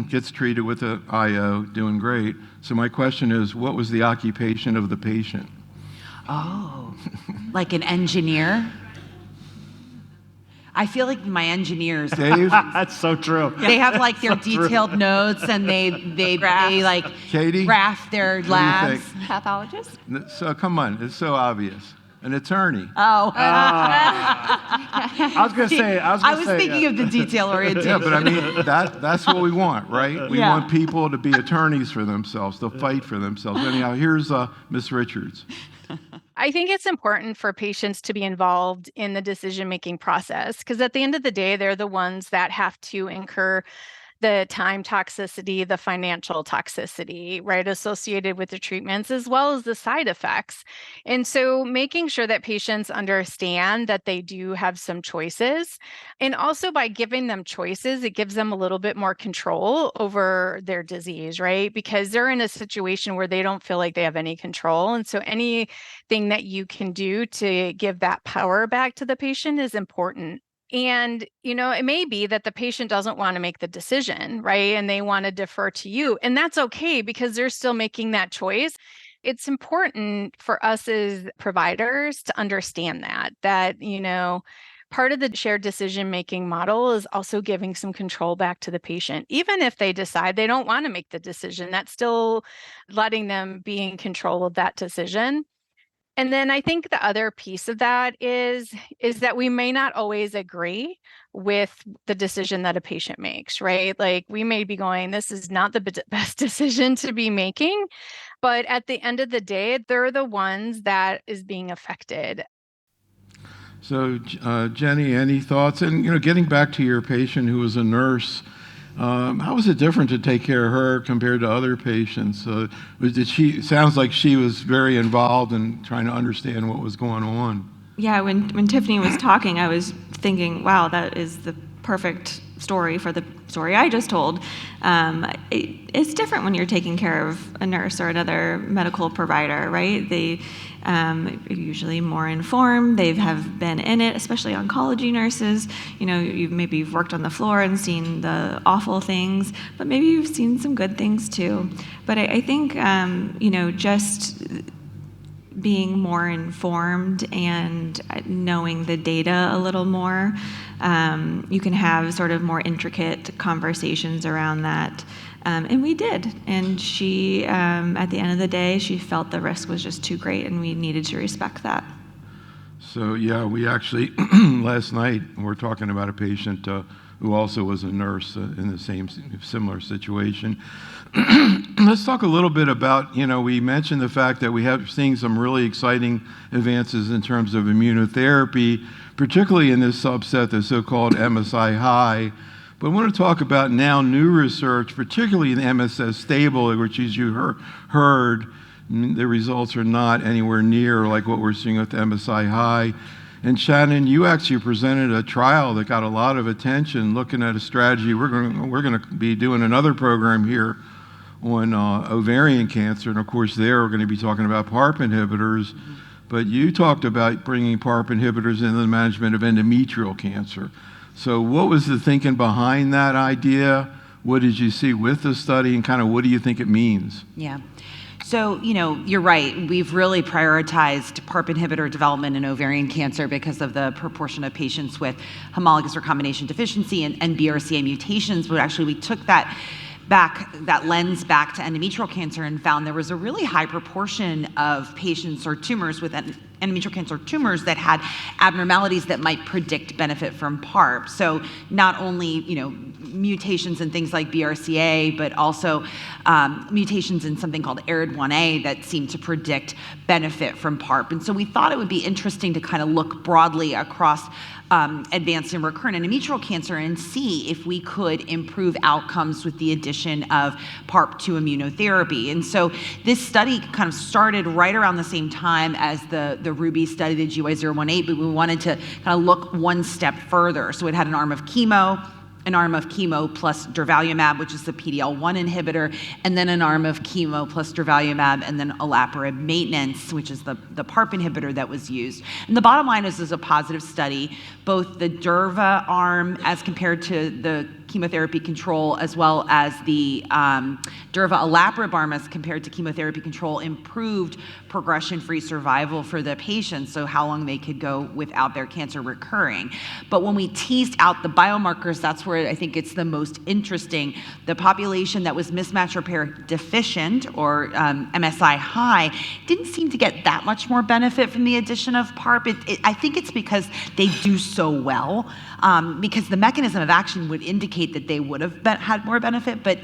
Gets treated with an IO, doing great. So my question is, what was the occupation of the patient? Oh, like an engineer? I feel like my engineers, Dave? That's so true. they have like their detailed notes, and they like Katie? graph their What do you labs. think? Pathologist? So come on, it's so obvious. An attorney. Oh, I was going to say. I was thinking of the detail orientation. Yeah, but I mean, that's what we want, right? We want people to be attorneys for themselves, to fight for themselves. Anyhow, here's Ms. Richards. I think it's important for patients to be involved in the decision-making process because at the end of the day, they're the ones that have to incur the time toxicity, the financial toxicity, right, associated with the treatments, as well as the side effects. And so making sure that patients understand that they do have some choices. And also by giving them choices, it gives them a little bit more control over their disease, right? Because they're in a situation where they don't feel like they have any control. And so anything that you can do to give that power back to the patient is important. And, it may be that the patient doesn't want to make the decision, right? And they want to defer to you. And that's okay because they're still making that choice. It's important for us as providers to understand that, part of the shared decision-making model is also giving some control back to the patient. Even if they decide they don't want to make the decision, that's still letting them be in control of that decision. And then I think the other piece of that is that we may not always agree with the decision that a patient makes, right? Like we may be going, this is not the best decision to be making, but at the end of the day, they're the ones that is being affected. So, Jenny, any thoughts? And, getting back to your patient who was a nurse, how was it different to take care of her compared to other patients? Sounds like she was very involved in trying to understand what was going on. Yeah, when Tiffany was talking, I was thinking, wow, that is the perfect story for the story I just told. It's different when you're taking care of a nurse or another medical provider, right? They are usually more informed. They have been in it, especially oncology nurses. You've worked on the floor and seen the awful things, but maybe you've seen some good things too. But I think, just being more informed and knowing the data a little more, you can have sort of more intricate conversations around that. And we did. And she, at the end of the day, she felt the risk was just too great and we needed to respect that. So, yeah, we actually, last night, we're talking about a patient who also was a nurse in the similar situation. Let's talk a little bit about, we mentioned the fact that we have seen some really exciting advances in terms of immunotherapy, particularly in this subset, the so-called MSI high. But I want to talk about now new research, particularly in MSS stable, which as you heard, the results are not anywhere near like what we're seeing with MSI high. And Shannon, you actually presented a trial that got a lot of attention looking at a strategy. We're going to be doing another program here on ovarian cancer. And of course, there we're going to be talking about PARP inhibitors. But you talked about bringing PARP inhibitors into the management of endometrial cancer. So what was the thinking behind that idea? What did you see with the study and kind of what do you think it means? Yeah. So, you're right. We've really prioritized PARP inhibitor development in ovarian cancer because of the proportion of patients with homologous recombination deficiency and BRCA mutations. But actually, we took that lens back to endometrial cancer and found there was a really high proportion of patients or tumors with endometrial cancer tumors that had abnormalities that might predict benefit from PARP. So not only, mutations in things like BRCA, but also mutations in something called ARID1A that seem to predict benefit from PARP. And so we thought it would be interesting to kind of look broadly across advanced and recurrent endometrial cancer and see if we could improve outcomes with the addition of PARP to immunotherapy. And so this study kind of started right around the same time as the RUBY study, the GY018, but we wanted to kind of look one step further. So it had an arm of chemo plus durvalumab, which is the PD-L1 inhibitor, and then an arm of chemo plus durvalumab, and then olaparib maintenance, which is the PARP inhibitor that was used. And the bottom line is a positive study. Both the durva arm as compared to the chemotherapy control, as well as the durva olaparib arm as compared to chemotherapy control, improved progression-free survival for the patients, so how long they could go without their cancer recurring. But when we teased out the biomarkers, that's where I think it's the most interesting. The population that was mismatch repair deficient, or MSI high, didn't seem to get that much more benefit from the addition of PARP. I think it's because they do so well, because the mechanism of action would indicate indicate that they would have had more benefit, but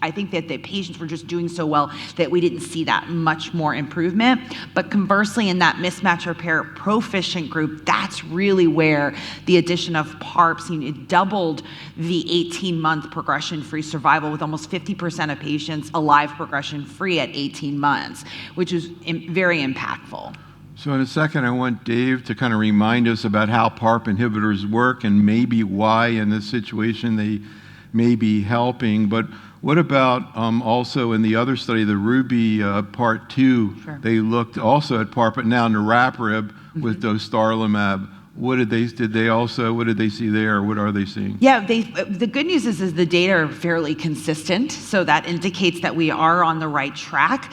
I think that the patients were just doing so well that we didn't see that much more improvement. But conversely, in that mismatch repair proficient group, that's really where the addition of PARPs, it doubled the 18-month progression-free survival, with almost 50% of patients alive progression-free at 18 months, which is very impactful. So in a second, I want Dave to kind of remind us about how PARP inhibitors work and maybe why in this situation they may be helping. But what about also in the other study, the Ruby Part 2, Sure. They looked also at PARP, but now niraparib with dostarlimab. What did they see there? What are they seeing? Yeah, the good news is the data are fairly consistent, so that indicates that we are on the right track.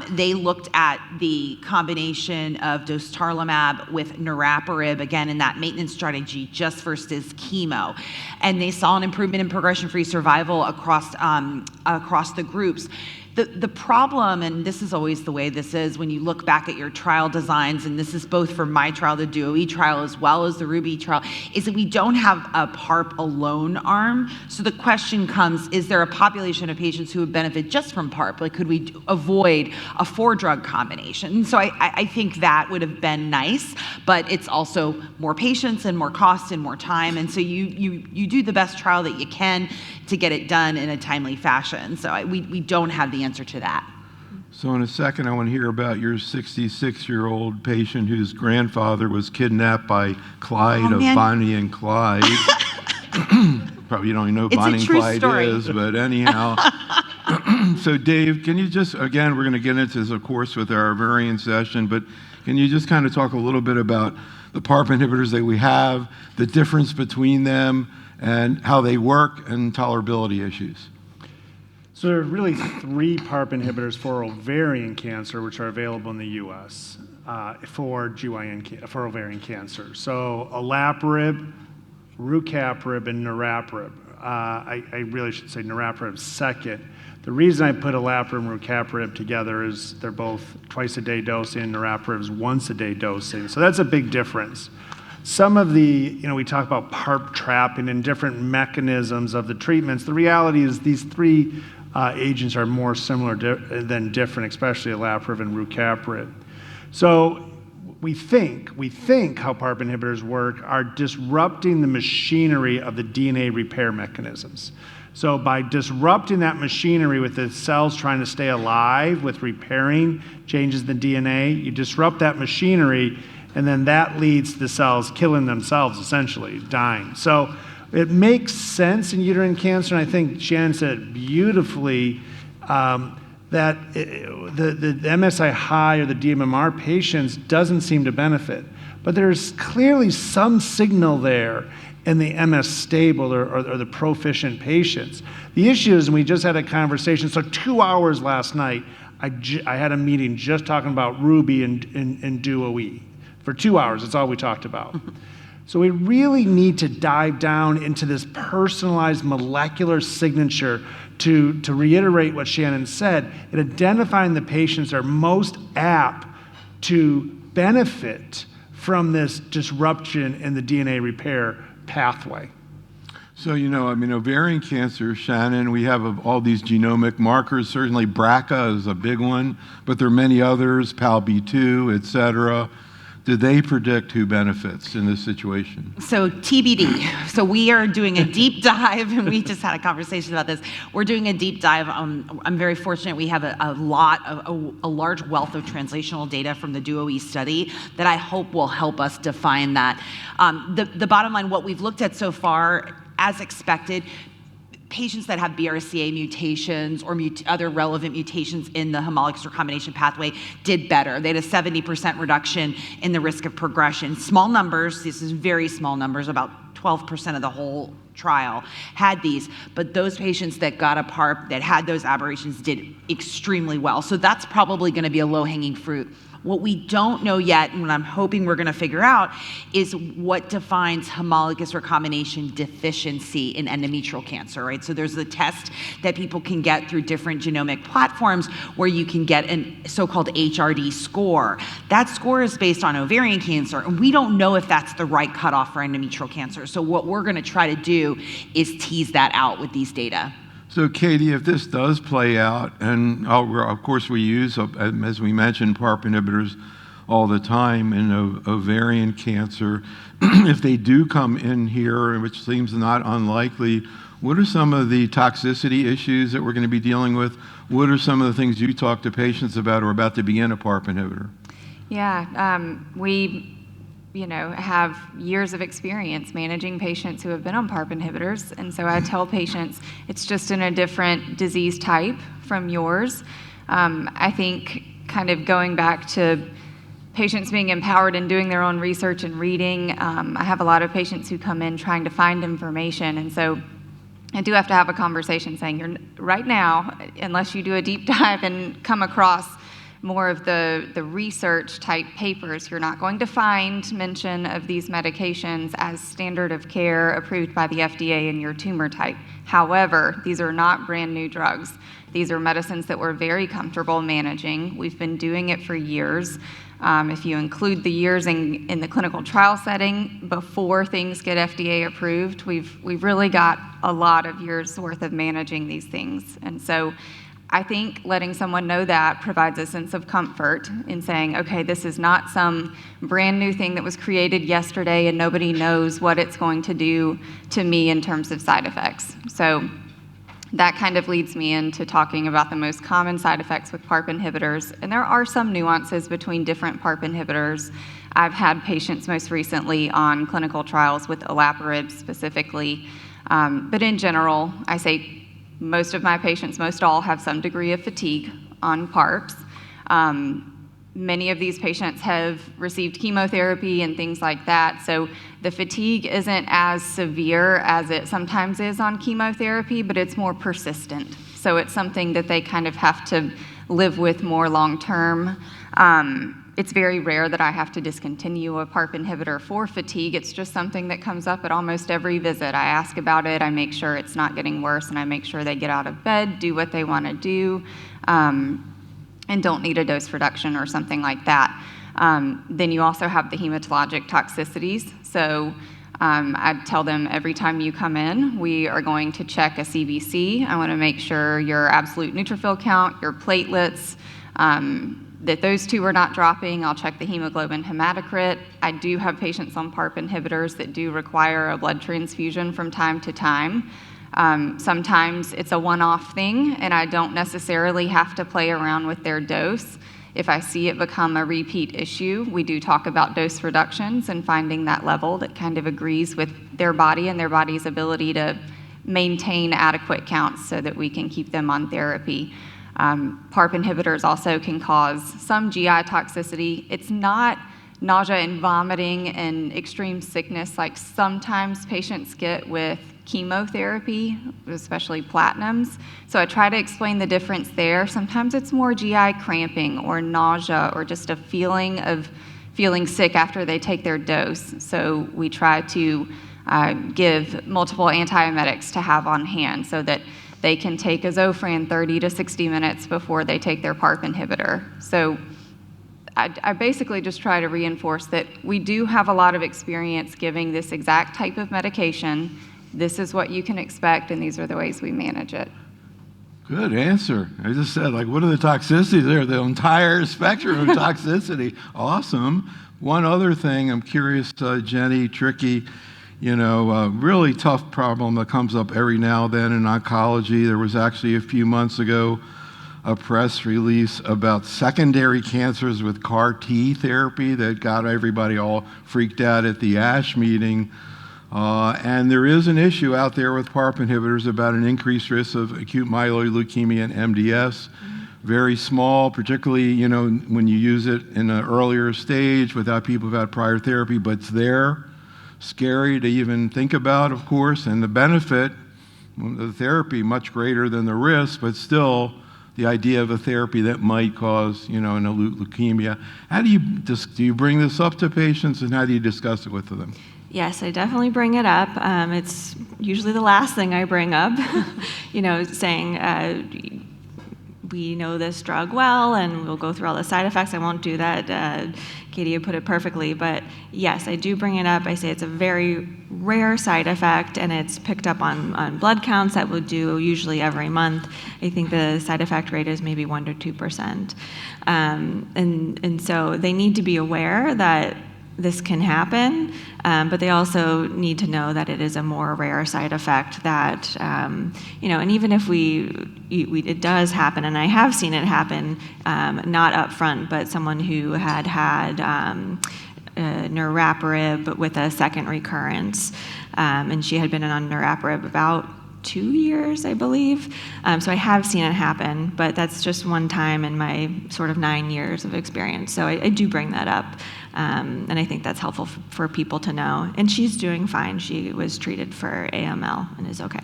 They looked at the combination of dostarlimab with niraparib, again, in that maintenance strategy just versus chemo. And they saw an improvement in progression-free survival across the groups. The problem, and this is always the way this is when you look back at your trial designs, and this is both for my trial, the DOE trial, as well as the Ruby trial, is that we don't have a PARP alone arm. So the question comes, is there a population of patients who would benefit just from PARP? Like, could we avoid a 4-drug combination? So I think that would have been nice, but it's also more patients and more cost and more time. And so you do the best trial that you can to get it done in a timely fashion. So we don't have the answer to that. So in a second, I want to hear about your 66-year-old patient whose grandfather was kidnapped by Clyde of Bonnie and Clyde. Probably you don't even know who Bonnie and Clyde is, but anyhow. So Dave, can you just, again, we're going to get into this, of course, with our ovarian session, but can you just kind of talk a little bit about the PARP inhibitors that we have, the difference between them, and how they work, and tolerability issues? So there are really 3 PARP inhibitors for ovarian cancer, which are available in the U.S. For ovarian cancer. So olaparib, rucaparib, and niraparib. I really should say niraparib second. The reason I put olaparib and rucaparib together is they're both twice-a-day dosing, and niraparib is once-a-day dosing. So that's a big difference. Some of the, we talk about PARP trapping and different mechanisms of the treatments. The reality is these 3 agents are more similar than different, especially olaparib and rucaparib. So we think how PARP inhibitors work are disrupting the machinery of the DNA repair mechanisms. So by disrupting that machinery with the cells trying to stay alive with repairing changes in the DNA, you disrupt that machinery, and then that leads to the cells killing themselves, essentially, dying. So it makes sense in uterine cancer, and I think Shannon said it beautifully, that the MSI high or the DMMR patients doesn't seem to benefit. But there's clearly some signal there in the MS stable or the proficient patients. The issue is, and we just had a conversation, so 2 hours last night, I had a meeting just talking about Ruby and DUO-E. For 2 hours, that's all we talked about. So we really need to dive down into this personalized molecular signature to reiterate what Shannon said, in identifying the patients that are most apt to benefit from this disruption in the DNA repair pathway. So, ovarian cancer, Shannon, we have all these genomic markers. Certainly BRCA is a big one, but there are many others, PALB2, et cetera. Do they predict who benefits in this situation? So TBD. So we are doing a deep dive, and we just had a conversation about this. We're doing a deep dive. I'm very fortunate we have a large wealth of translational data from the DUO-E study that I hope will help us define that. The bottom line, what we've looked at so far, as expected, patients that have BRCA mutations or other relevant mutations in the homologous recombination pathway did better. They had a 70% reduction in the risk of progression. Small numbers, this is very small numbers, about 12% of the whole trial had these, but those patients that got a PARP that had those aberrations did extremely well. So that's probably going to be a low-hanging fruit. What we don't know yet, and what I'm hoping we're going to figure out, is what defines homologous recombination deficiency in endometrial cancer, right? So there's a test that people can get through different genomic platforms where you can get a so-called HRD score. That score is based on ovarian cancer, and we don't know if that's the right cutoff for endometrial cancer. So what we're going to try to do is tease that out with these data. So Katie, if this does play out, and of course we use, as we mentioned, PARP inhibitors all the time in ovarian cancer, if they do come in here, which seems not unlikely, what are some of the toxicity issues that we're going to be dealing with? What are some of the things you talk to patients about or about to begin a PARP inhibitor? Yeah, we have years of experience managing patients who have been on PARP inhibitors. And so I tell patients it's just in a different disease type from yours. I think kind of going back to patients being empowered and doing their own research and reading, I have a lot of patients who come in trying to find information. And so I do have to have a conversation saying, right now, unless you do a deep dive and come across more of the research type papers, you're not going to find mention of these medications as standard of care approved by the FDA in your tumor type. However, these are not brand new drugs. These are medicines that we're very comfortable managing. We've been doing it for years. If you include the years in the clinical trial setting before things get FDA approved, we've really got a lot of years worth of managing these things. And so I think letting someone know that provides a sense of comfort in saying, okay, this is not some brand new thing that was created yesterday and nobody knows what it's going to do to me in terms of side effects. So that kind of leads me into talking about the most common side effects with PARP inhibitors. And there are some nuances between different PARP inhibitors. I've had patients most recently on clinical trials with olaparib specifically. But in general, I say most of my patients, most all, have some degree of fatigue on PARPs. Many of these patients have received chemotherapy and things like that, so the fatigue isn't as severe as it sometimes is on chemotherapy, but it's more persistent. So it's something that they kind of have to live with more long term. It's very rare that I have to discontinue a PARP inhibitor for fatigue. It's just something that comes up at almost every visit. I ask about it, I make sure it's not getting worse, and I make sure they get out of bed, do what they want to do, and don't need a dose reduction or something like that. Then you also have the hematologic toxicities. So I tell them every time you come in, we are going to check a CBC. I want to make sure your absolute neutrophil count, your platelets, that those two are not dropping. I'll check the hemoglobin hematocrit. I do have patients on PARP inhibitors that do require a blood transfusion from time to time. Sometimes it's a one-off thing, and I don't necessarily have to play around with their dose. If I see it become a repeat issue, we do talk about dose reductions and finding that level that kind of agrees with their body and their body's ability to maintain adequate counts so that we can keep them on therapy. PARP inhibitors also can cause some GI toxicity. It's not nausea and vomiting and extreme sickness like sometimes patients get with chemotherapy, especially platinums. So I try to explain the difference there. Sometimes it's more GI cramping or nausea or just a feeling of feeling sick after they take their dose. So we try to give multiple antiemetics to have on hand so that they can take a Zofran 30 to 60 minutes before they take their PARP inhibitor. So I basically just try to reinforce that we do have a lot of experience giving this exact type of medication. This is what you can expect, and these are the ways we manage it. Good answer. I just said, like, what are the toxicities there? The entire spectrum of toxicity. Awesome. One other thing, I'm curious, Jenny, tricky, really tough problem that comes up every now and then in oncology. There was actually a few months ago a press release about secondary cancers with CAR T therapy that got everybody all freaked out at the ASH meeting. And there is an issue out there with PARP inhibitors about an increased risk of acute myeloid leukemia and MDS. Very small, particularly when you use it in an earlier stage without people who've had prior therapy, but it's there. Scary to even think about, of course, and the benefit of the therapy much greater than the risk, but still the idea of a therapy that might cause, an acute leukemia. How do you bring this up to patients, and how do you discuss it with them? Yes, I definitely bring it up. It's usually the last thing I bring up, saying, we know this drug well, and we'll go through all the side effects. I won't do that. Katie, you put it perfectly. But yes, I do bring it up. I say it's a very rare side effect, and it's picked up on blood counts that we'll do usually every month. I think the side effect rate is maybe 1 to 2%. And so they need to be aware that this can happen, but they also need to know that it is a more rare side effect that, and even if it does happen, and I have seen it happen, not up front, but someone who had niraparib with a second recurrence, and she had been on niraparib about 2 years, I believe. So I have seen it happen, but that's just one time in my sort of 9 years of experience. So I do bring that up, and I think that's helpful for people to know. And she's doing fine. She was treated for AML and is okay.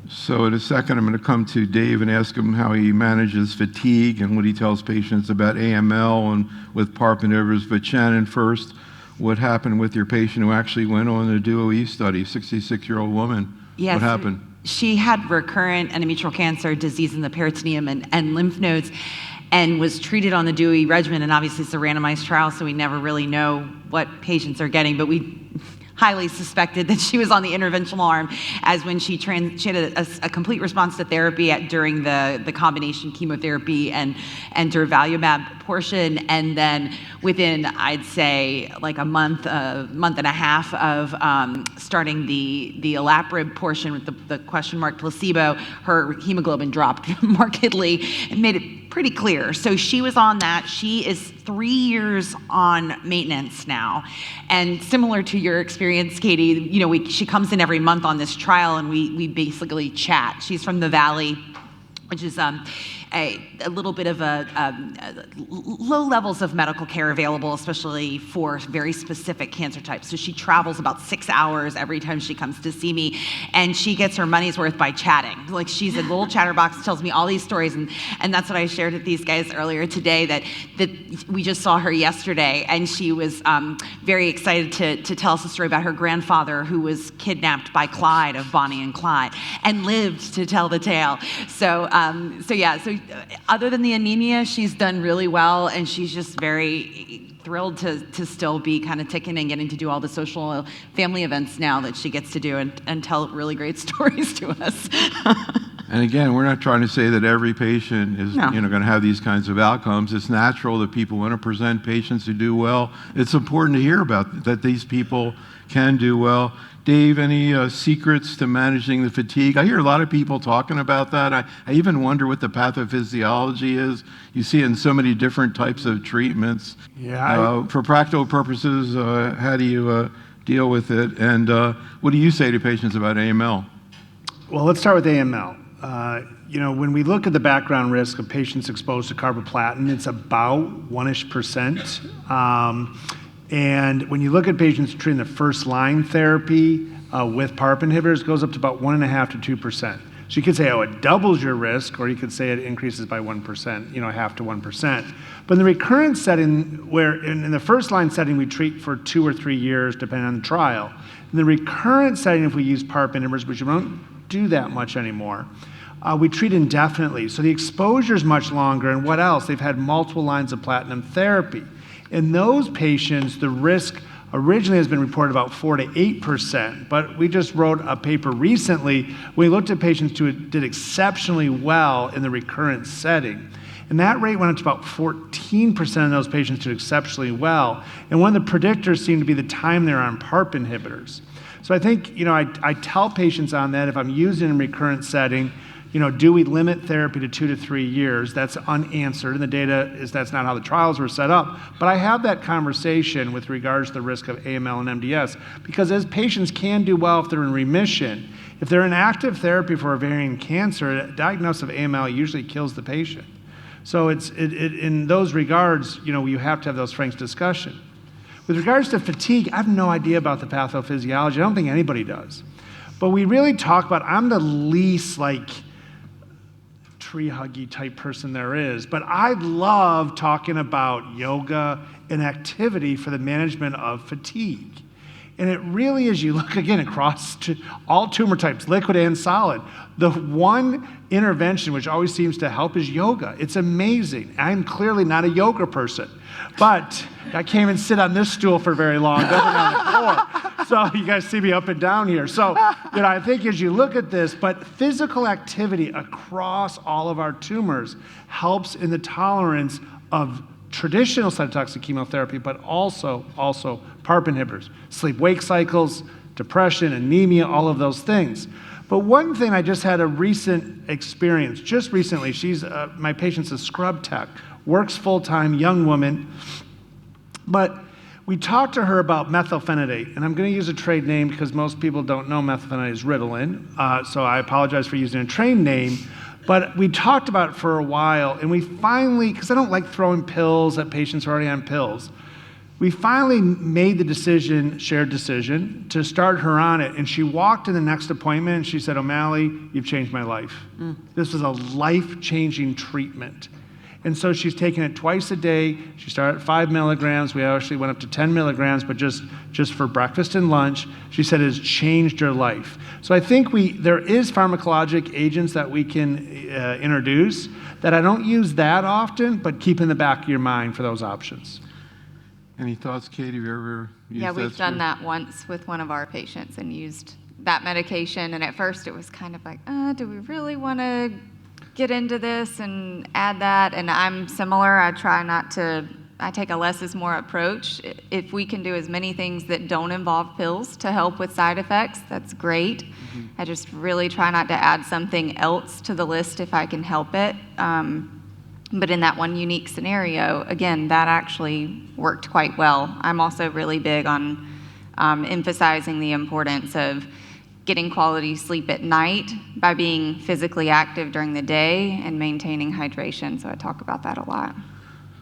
So in a second, I'm going to come to Dave and ask him how he manages fatigue and what he tells patients about AML and with PARP inhibitors. But Shannon, first, what happened with your patient who actually went on the DUO-E study, 66-year-old woman? Yes. What happened? She had recurrent endometrial cancer, disease in the peritoneum and lymph nodes, and was treated on the DUO-E regimen. And obviously it's a randomized trial, so we never really know what patients are getting, but we highly suspected that she was on the interventional arm, as when she had a complete response to therapy during the combination chemotherapy and durvalumab portion, and then within, I'd say, like a month and a half of starting the olaparib portion with the question mark placebo, her hemoglobin dropped markedly and made it pretty clear. So she was on that. She is 3 years on maintenance now. And similar to your experience, Katie, she comes in every month on this trial, and we basically chat. She's from the Valley, which is a little bit of low levels of medical care available, especially for very specific cancer types. So she travels about 6 hours every time she comes to see me, and she gets her money's worth by chatting. Like, she's a little chatterbox, tells me all these stories, and that's what I shared with these guys earlier today, that we just saw her yesterday, and she was very excited to tell us a story about her grandfather, who was kidnapped by Clyde of Bonnie and Clyde and lived to tell the tale. So other than the anemia, she's done really well, and she's just very thrilled to still be kind of ticking and getting to do all the social family events now that she gets to do, and tell really great stories to us. And again, we're not trying to say that every patient is going to have these kinds of outcomes. It's natural that people want to present patients who do well. It's important to hear about that these people can do well. Dave, any secrets to managing the fatigue? I hear a lot of people talking about that. I even wonder what the pathophysiology is. You see it in so many different types of treatments. Yeah. For practical purposes, how do you deal with it? And what do you say to patients about AML? Well, let's start with AML. When we look at the background risk of patients exposed to carboplatin, it's about 1-ish%. And when you look at patients treated in the first-line therapy with PARP inhibitors, it goes up to about 1.5 to 2%. So you could say, it doubles your risk, or you could say it increases by 1%, half to 1%. But in the recurrent setting, where in the first-line setting, we treat for 2 or 3 years, depending on the trial. In the recurrent setting, if we use PARP inhibitors, which we don't do that much anymore, we treat indefinitely. So the exposure is much longer, and what else? They've had multiple lines of platinum therapy. In those patients, the risk originally has been reported about 4 to 8%, but we just wrote a paper recently. We looked at patients who did exceptionally well in the recurrent setting, and that rate went up to about 14% of those patients did exceptionally well. And one of the predictors seemed to be the time they're on PARP inhibitors. So I think, I tell patients on that, if I'm using in a recurrent setting, do we limit therapy to 2 to 3 years? That's unanswered, and the data is that's not how the trials were set up. But I have that conversation with regards to the risk of AML and MDS, because as patients can do well if they're in remission. If they're in active therapy for ovarian cancer, a diagnosis of AML usually kills the patient. So in those regards, you have to have those frank discussions. With regards to fatigue, I have no idea about the pathophysiology. I don't think anybody does. But we really talk about, I'm the least tree huggy type person there is, but I love talking about yoga and activity for the management of fatigue. And it really is, you look again across all tumor types, liquid and solid. The one intervention which always seems to help is yoga. It's amazing. I'm clearly not a yoga person, but I can't even sit on this stool for very long, definitely on the floor. So you guys see me up and down here. So, I think as you look at this, but physical activity across all of our tumors helps in the tolerance of traditional cytotoxic chemotherapy, but also PARP inhibitors, sleep-wake cycles, depression, anemia, all of those things. But one thing, I just had a recent experience, just recently. My patient's a scrub tech, works full-time, young woman, but we talked to her about methylphenidate, and I'm going to use a trade name because most people don't know methylphenidate is Ritalin, so I apologize for using a trade name. But we talked about it for a while, and we finally, because I don't like throwing pills at patients who are already on pills, we finally made the shared decision, to start her on it. And she walked in the next appointment, and she said, "O'Malley, you've changed my life." This was a life-changing treatment. And so she's taking it twice a day. She started at 5 milligrams. We actually went up to 10 milligrams, but just for breakfast and lunch. She said it has changed her life. So I think there is pharmacologic agents that we can introduce that I don't use that often, but keep in the back of your mind for those options. Any thoughts, Katie? Have you ever used Yeah, that? we've done that once with one of our patients and used that medication. And at first it was kind of like, do we really want to get into this and add that? And I'm similar. I take a less is more approach. If we can do as many things that don't involve pills to help with side effects, that's great. I just really try not to add something else to the list if I can help it. But in that one unique scenario, again, that actually worked quite well. I'm also really big on emphasizing the importance of getting quality sleep at night by being physically active during the day and maintaining hydration. So I talk about that a lot.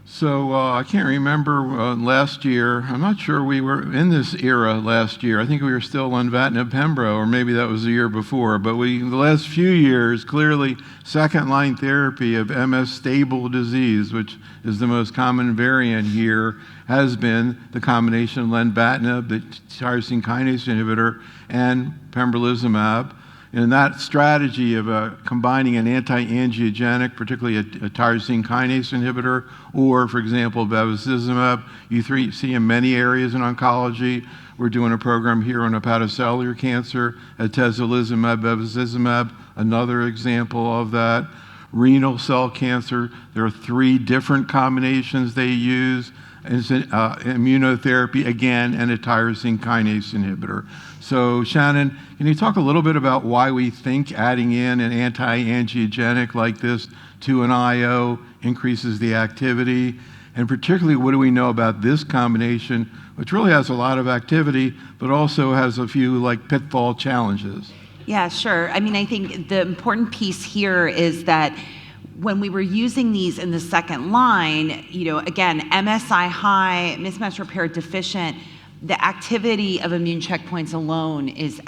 So I can't remember last year. I'm not sure we were in this era last year. I think we were still on lenvatinib pembro, or maybe that was the year before. But the last few years, clearly second-line therapy of MS stable disease, which is the most common variant here, has been the combination of lenvatinib, the tyrosine kinase inhibitor, and pembrolizumab. And that strategy of combining an anti-angiogenic, particularly a tyrosine kinase inhibitor, or, for example, bevacizumab, you see in many areas in oncology. We're doing a program here on hepatocellular cancer, atezolizumab, bevacizumab, another example of that. Renal cell cancer, there are 3 different combinations they use. It's immunotherapy, again, and a tyrosine kinase inhibitor. So, Shannon, can you talk a little bit about why we think adding in an anti-angiogenic like this to an IO increases the activity? And particularly, what do we know about this combination, which really has a lot of activity, but also has a few pitfall challenges? Yeah, sure. I mean, I think the important piece here is that when we were using these in the second line, again, MSI high, mismatch repair deficient, the activity of immune checkpoints alone is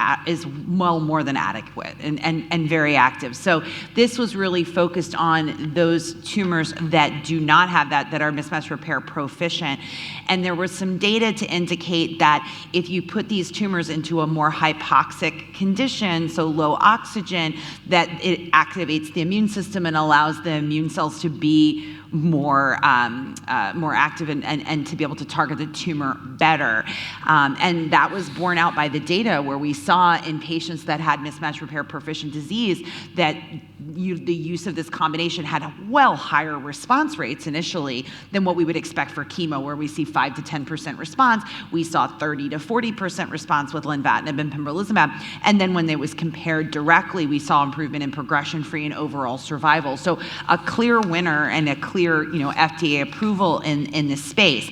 well more than adequate and very active. So this was really focused on those tumors that do not have that are mismatch repair proficient. And there was some data to indicate that if you put these tumors into a more hypoxic condition, so low oxygen, that it activates the immune system and allows the immune cells to be more active and to be able to target the tumor better. And that was borne out by the data where we saw in patients that had mismatch repair proficient disease that the use of this combination had well higher response rates initially than what we would expect for chemo, where we see 5 to 10% response. We saw 30 to 40% response with lenvatinib and pembrolizumab. And then when it was compared directly, we saw improvement in progression-free and overall survival. So a clear winner and a clear FDA approval in this space.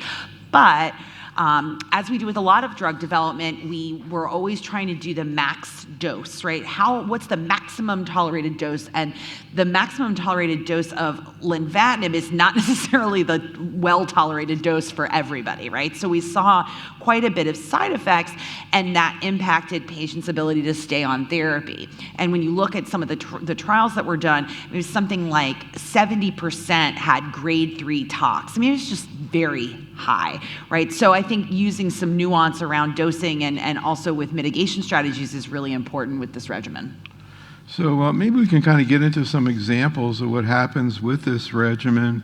But As we do with a lot of drug development, we were always trying to do the max dose, right? What's the maximum tolerated dose? And the maximum tolerated dose of lenvatinib is not necessarily the well-tolerated dose for everybody, right? So we saw quite a bit of side effects, and that impacted patients' ability to stay on therapy. And when you look at some of the trials that were done, it was something like 70% had grade 3 tox. I mean, it's just very high, right? So I think using some nuance around dosing and also with mitigation strategies is really important with this regimen. So maybe we can kind of get into some examples of what happens with this regimen.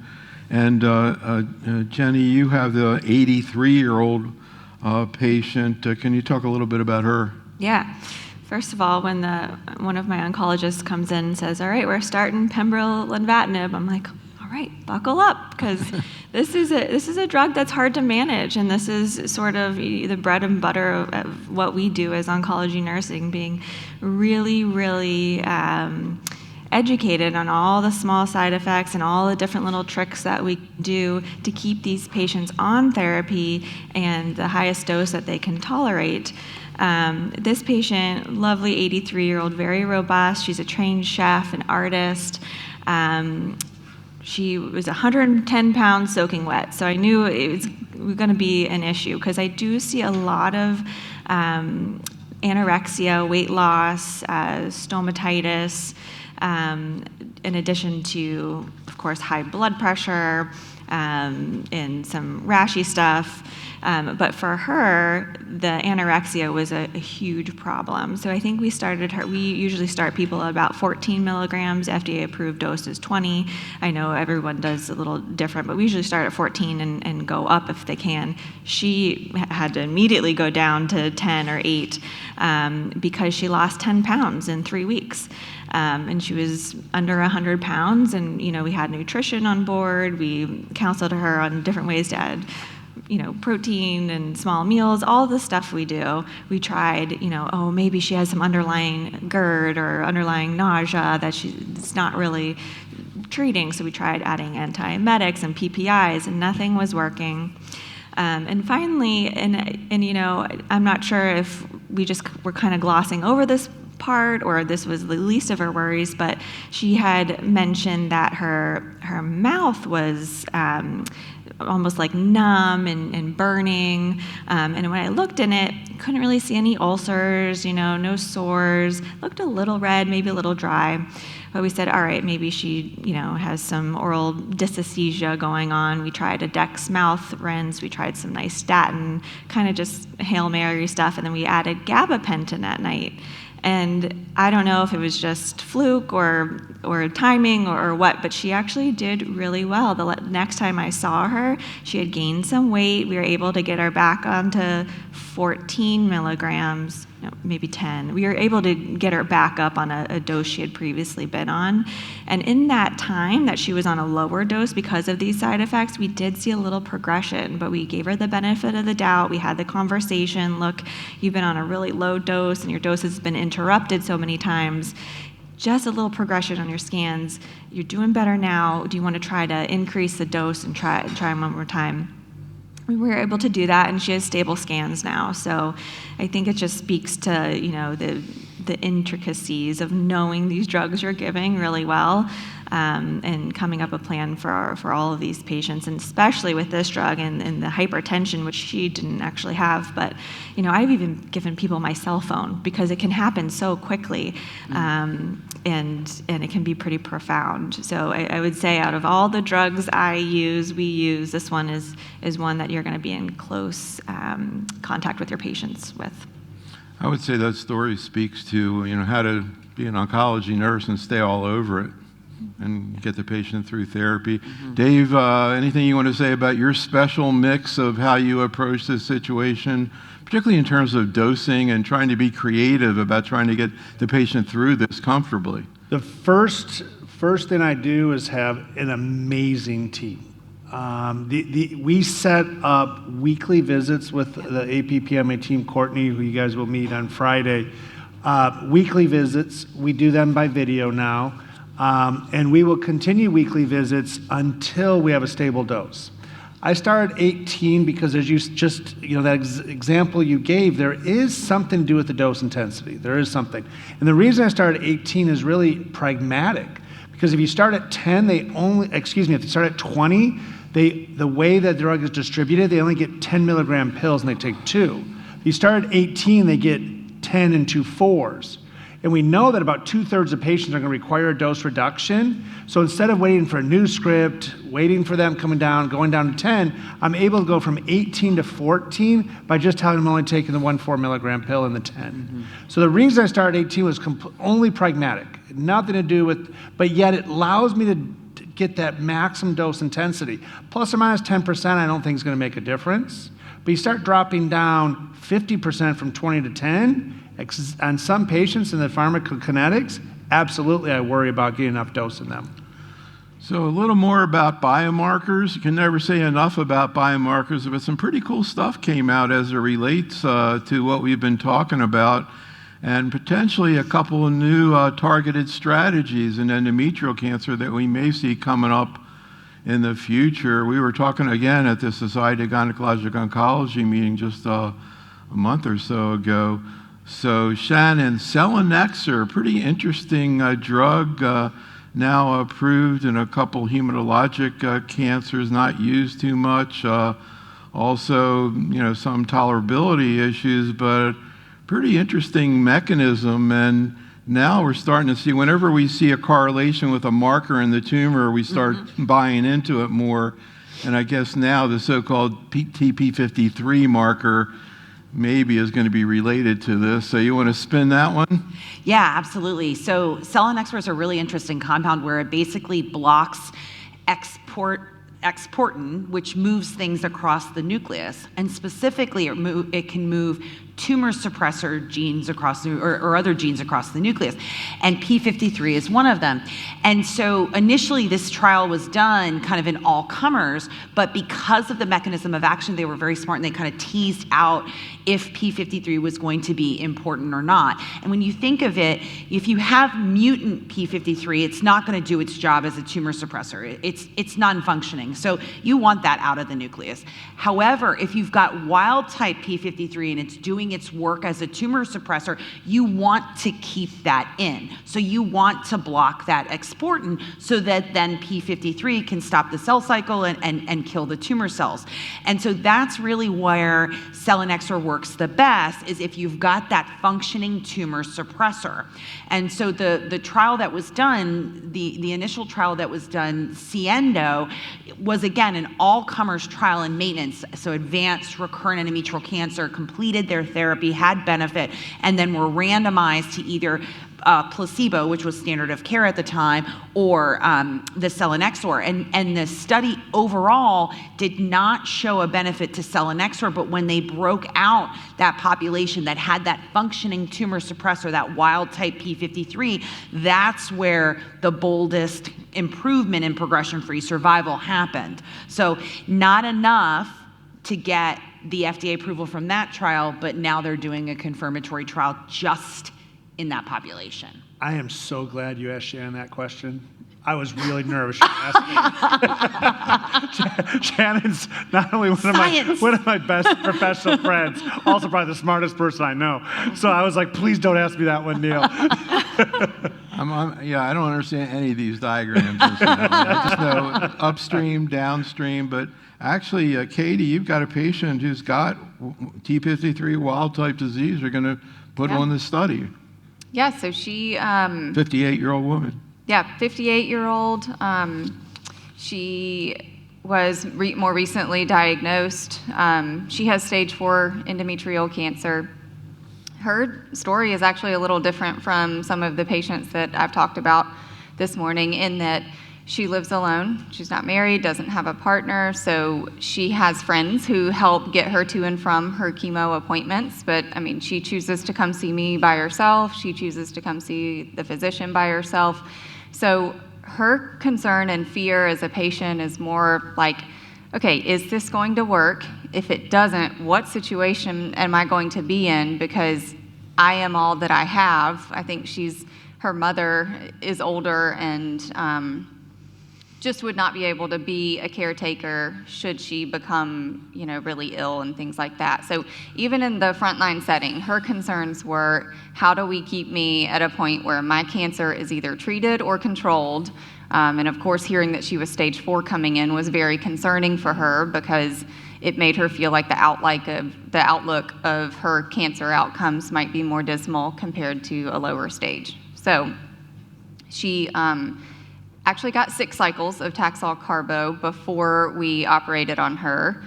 And Jenny, you have the 83-year-old patient. Can you talk a little bit about her? Yeah. First of all, when one of my oncologists comes in and says, all right, we're starting pembro lenvatinib, I'm like, all right, buckle up, because this is a drug that's hard to manage, and this is sort of the bread and butter of what we do as oncology nursing, being really, really educated on all the small side effects and all the different little tricks that we do to keep these patients on therapy and the highest dose that they can tolerate. This patient, lovely 83-year-old, very robust. She's a trained chef, an artist. She was 110 pounds soaking wet, so I knew it was going to be an issue, because I do see a lot of anorexia, weight loss, stomatitis, in addition to, of course, high blood pressure and some rashy stuff. But for her, the anorexia was a huge problem. So I think we usually start people at about 14 milligrams. FDA approved dose is 20. I know everyone does a little different, but we usually start at 14 and go up if they can. She had to immediately go down to 10 or 8 because she lost 10 pounds in 3 weeks. And she was under 100 pounds, and we had nutrition on board. We counseled her on different ways to add protein and small meals, all the stuff we do. We tried, maybe she has some underlying GERD or underlying nausea that she's not really treating. So we tried adding antiemetics and PPIs, and nothing was working. And finally, and I'm not sure if we just were kind of glossing over this part or this was the least of her worries, but she had mentioned that her mouth was almost like numb and burning. And when I looked in it, couldn't really see any ulcers, no sores, looked a little red, maybe a little dry. But we said, all right, maybe she, has some oral dysesthesia going on. We tried a Dex mouth rinse. We tried some nystatin, kind of just Hail Mary stuff. And then we added gabapentin at night. And I don't know if it was just fluke or timing or what, but she actually did really well. The next time I saw her, she had gained some weight. We were able to get her back onto 14 milligrams, maybe 10. We were able to get her back up on a dose she had previously been on. And in that time that she was on a lower dose because of these side effects, we did see a little progression, but we gave her the benefit of the doubt. We had the conversation, look, you've been on a really low dose and your dose has been interrupted so many times. Just a little progression on your scans. You're doing better now. Do you want to try to increase the dose and try one more time? We were able to do that, and she has stable scans now. So I think it just speaks to, the intricacies of knowing these drugs you're giving really well, and coming up a plan for all of these patients, and especially with this drug and the hypertension, which she didn't actually have. But, I've even given people my cell phone because it can happen so quickly, and it can be pretty profound. So I would say out of all the drugs we use, this one is one that you're going to be in close contact with your patients with. I would say that story speaks to, how to be an oncology nurse and stay all over it and get the patient through therapy. Mm-hmm. Dave, anything you want to say about your special mix of how you approach this situation, particularly in terms of dosing and trying to be creative about trying to get the patient through this comfortably? The first thing I do is have an amazing team. We set up weekly visits with the APPMA team, Courtney, who you guys will meet on Friday. Weekly visits, we do them by video now, and we will continue weekly visits until we have a stable dose. I started 18 because as that example you gave, there is something to do with the dose intensity. There is something. And the reason I started 18 is really pragmatic. Because if you start at 10, if you start at 20, the way that the drug is distributed, they only get 10 milligram pills and they take 2. If you start at 18, they get 10 and 2 4s. And we know that about 2/3 of patients are going to require a dose reduction. So instead of waiting for a new script, waiting for them coming down, going down to 10, I'm able to go from 18 to 14 by just telling them only taking the 1 4 milligram pill and the 10. So the reason I started 18 was only pragmatic, nothing to do with, but yet it allows me to get that maximum dose intensity. Plus or minus 10%, I don't think is going to make a difference. But you start dropping down 50% from 20 to 10, on some patients in the pharmacokinetics, absolutely I worry about getting enough dose in them. So a little more about biomarkers. You can never say enough about biomarkers, but some pretty cool stuff came out as it relates to what we've been talking about, and potentially a couple of new targeted strategies in endometrial cancer that we may see coming up in the future. We were talking again at the Society of Gynecologic Oncology meeting just a month or so ago. So Shannon, selinexor, pretty interesting drug, now approved in a couple hematologic cancers, not used too much. Also, some tolerability issues, but pretty interesting mechanism. And now we're starting to see, whenever we see a correlation with a marker in the tumor, we start buying into it more. And I guess now the so-called TP53 marker maybe is going to be related to this. So you want to spin that one? Yeah, absolutely. So selinexor is a really interesting compound where it basically blocks exportin, which moves things across the nucleus. And specifically, it can move tumor suppressor genes across or other genes across the nucleus. And P53 is one of them. And so initially this trial was done kind of in all comers, but because of the mechanism of action, they were very smart and they kind of teased out if P53 was going to be important or not. And when you think of it, if you have mutant P53, it's not going to do its job as a tumor suppressor. It's non-functioning. So you want that out of the nucleus. However, if you've got wild type P53 and it's doing its work as a tumor suppressor, you want to keep that in. So you want to block that exportin so that then P53 can stop the cell cycle and kill the tumor cells. And so that's really where selinexor works the best, is if you've got that functioning tumor suppressor. And so the trial that was done, the initial trial that was done, SIENDO, was again an all-comers trial in maintenance. So advanced recurrent endometrial cancer, completed their therapy, had benefit, and then were randomized to either placebo, which was standard of care at the time, or the selinexor. And the study overall did not show a benefit to selinexor, but when they broke out that population that had that functioning tumor suppressor, that wild type P53, that's where the boldest improvement in progression-free survival happened. So not enough to get the FDA approval from that trial, but now they're doing a confirmatory trial just in that population. I am so glad you asked Shannon that question. I was really nervous she asked me. Shannon's not only one of my best professional friends, also probably the smartest person I know. So I was like, please don't ask me that one, Neil. I don't understand any of these diagrams. I just know upstream, downstream, but actually, Katie, you've got a patient who's got T53 wild type disease. We're going to put on this study. Yeah, so she 58-year-old woman. Yeah, 58-year-old. She was more recently diagnosed. She has stage 4 endometrial cancer. Her story is actually a little different from some of the patients that I've talked about this morning, in that she lives alone. She's not married, doesn't have a partner, so she has friends who help get her to and from her chemo appointments. But I mean, she chooses to come see me by herself. She chooses to come see the physician by herself. So her concern and fear as a patient is more like, okay, is this going to work? If it doesn't, what situation am I going to be in? Because I am all that I have. I think her mother is older, and just would not be able to be a caretaker should she become, really ill and things like that. So even in the frontline setting, her concerns were, how do we keep me at a point where my cancer is either treated or controlled? And of course, hearing that she was stage 4 coming in was very concerning for her, because it made her feel like the outlook of her cancer outcomes might be more dismal compared to a lower stage. So she actually got 6 cycles of Taxol Carbo before we operated on her,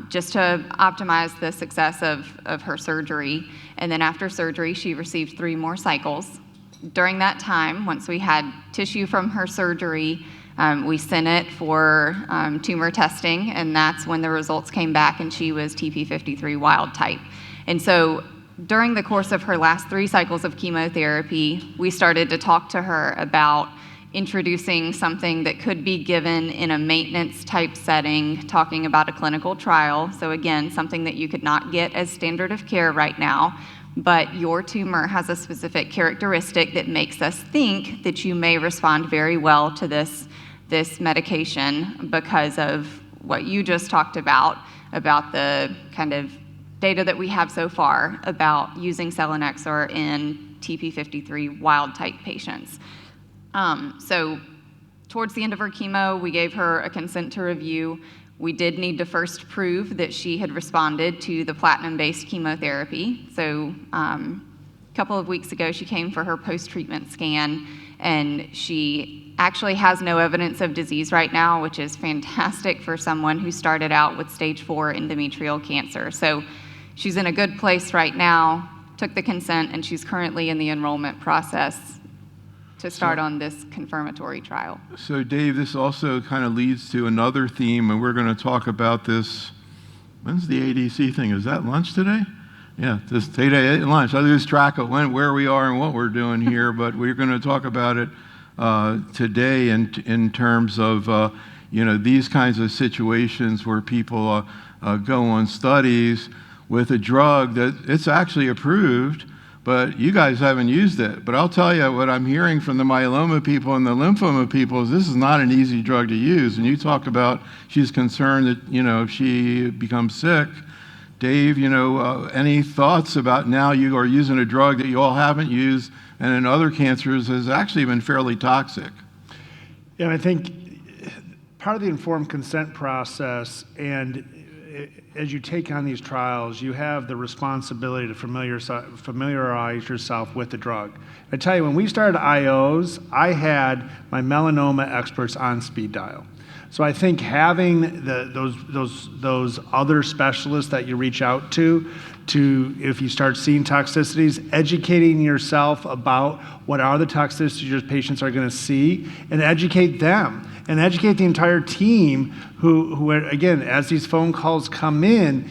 just to optimize the success of her surgery. And then after surgery, she received 3 more cycles. During that time, once we had tissue from her surgery, we sent it for tumor testing, and that's when the results came back, and she was TP53 wild type. And so during the course of her last 3 cycles of chemotherapy, we started to talk to her about introducing something that could be given in a maintenance type setting, talking about a clinical trial. So again, something that you could not get as standard of care right now, but your tumor has a specific characteristic that makes us think that you may respond very well to this medication because of what you just talked about the kind of data that we have so far about using selinexor in TP53 wild type patients. So towards the end of her chemo, we gave her a consent to review. We did need to first prove that she had responded to the platinum-based chemotherapy. So a couple of weeks ago, she came for her post-treatment scan, and she actually has no evidence of disease right now, which is fantastic for someone who started out with stage 4 endometrial cancer. So she's in a good place right now, took the consent, and she's currently in the enrollment process to start on this confirmatory trial. So Dave, this also kind of leads to another theme, and we're going to talk about this. When's the ADC thing? Is that lunch today? Yeah, this today at lunch. I lose track of where we are and what we're doing here, but we're going to talk about it today in terms of these kinds of situations where people go on studies with a drug that it's actually approved, but you guys haven't used it. But I'll tell you what I'm hearing from the myeloma people and the lymphoma people is this is not an easy drug to use. And you talked about she's concerned that, if she becomes sick. Dave, any thoughts about now you are using a drug that you all haven't used and in other cancers has actually been fairly toxic? Yeah, I think part of the informed consent process, and as you take on these trials, you have the responsibility to familiarize yourself with the drug. I tell you, when we started IOs, I had my melanoma experts on speed dial. So I think having those other specialists that you reach out to if you start seeing toxicities, educating yourself about what are the toxicities your patients are going to see, and educate them. And educate the entire team who again, as these phone calls come in,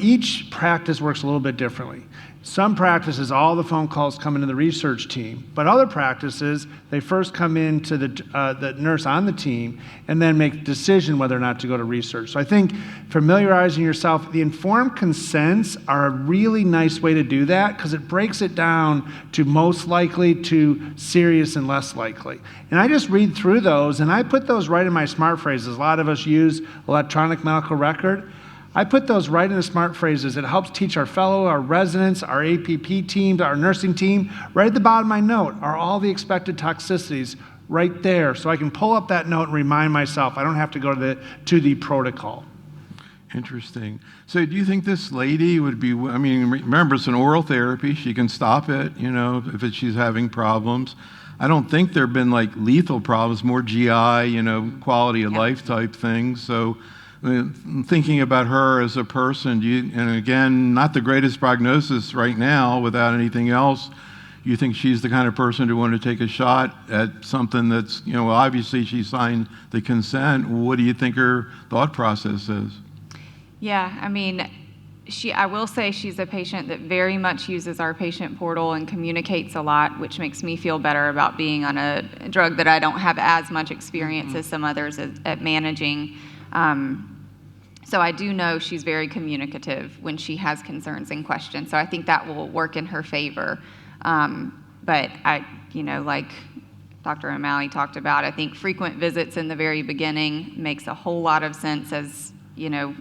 each practice works a little bit differently. Some practices, all the phone calls come into the research team, but other practices, they first come into the nurse on the team and then make a decision whether or not to go to research. So I think familiarizing yourself, the informed consents are a really nice way to do that because it breaks it down to most likely to serious and less likely. And I just read through those and I put those right in my smart phrases. A lot of us use electronic medical record. I put those right in the smart phrases. It helps teach our residents, our APP teams, our nursing team. Right at the bottom of my note are all the expected toxicities right there. So I can pull up that note and remind myself. I don't have to go to the protocol. Interesting. So do you think this lady would be, remember it's an oral therapy. She can stop it, if she's having problems. I don't think there have been like lethal problems, more GI, quality of life type things. So thinking about her as a person, and again, not the greatest prognosis right now without anything else, you think she's the kind of person to want to take a shot at something that's, obviously she signed the consent. What do you think her thought process is? Yeah, I will say she's a patient that very much uses our patient portal and communicates a lot, which makes me feel better about being on a drug that I don't have as much experience as some others at managing. So I do know she's very communicative when she has concerns and questions. So I think that will work in her favor. But Dr. O'Malley talked about. I think frequent visits in the very beginning makes a whole lot of sense as,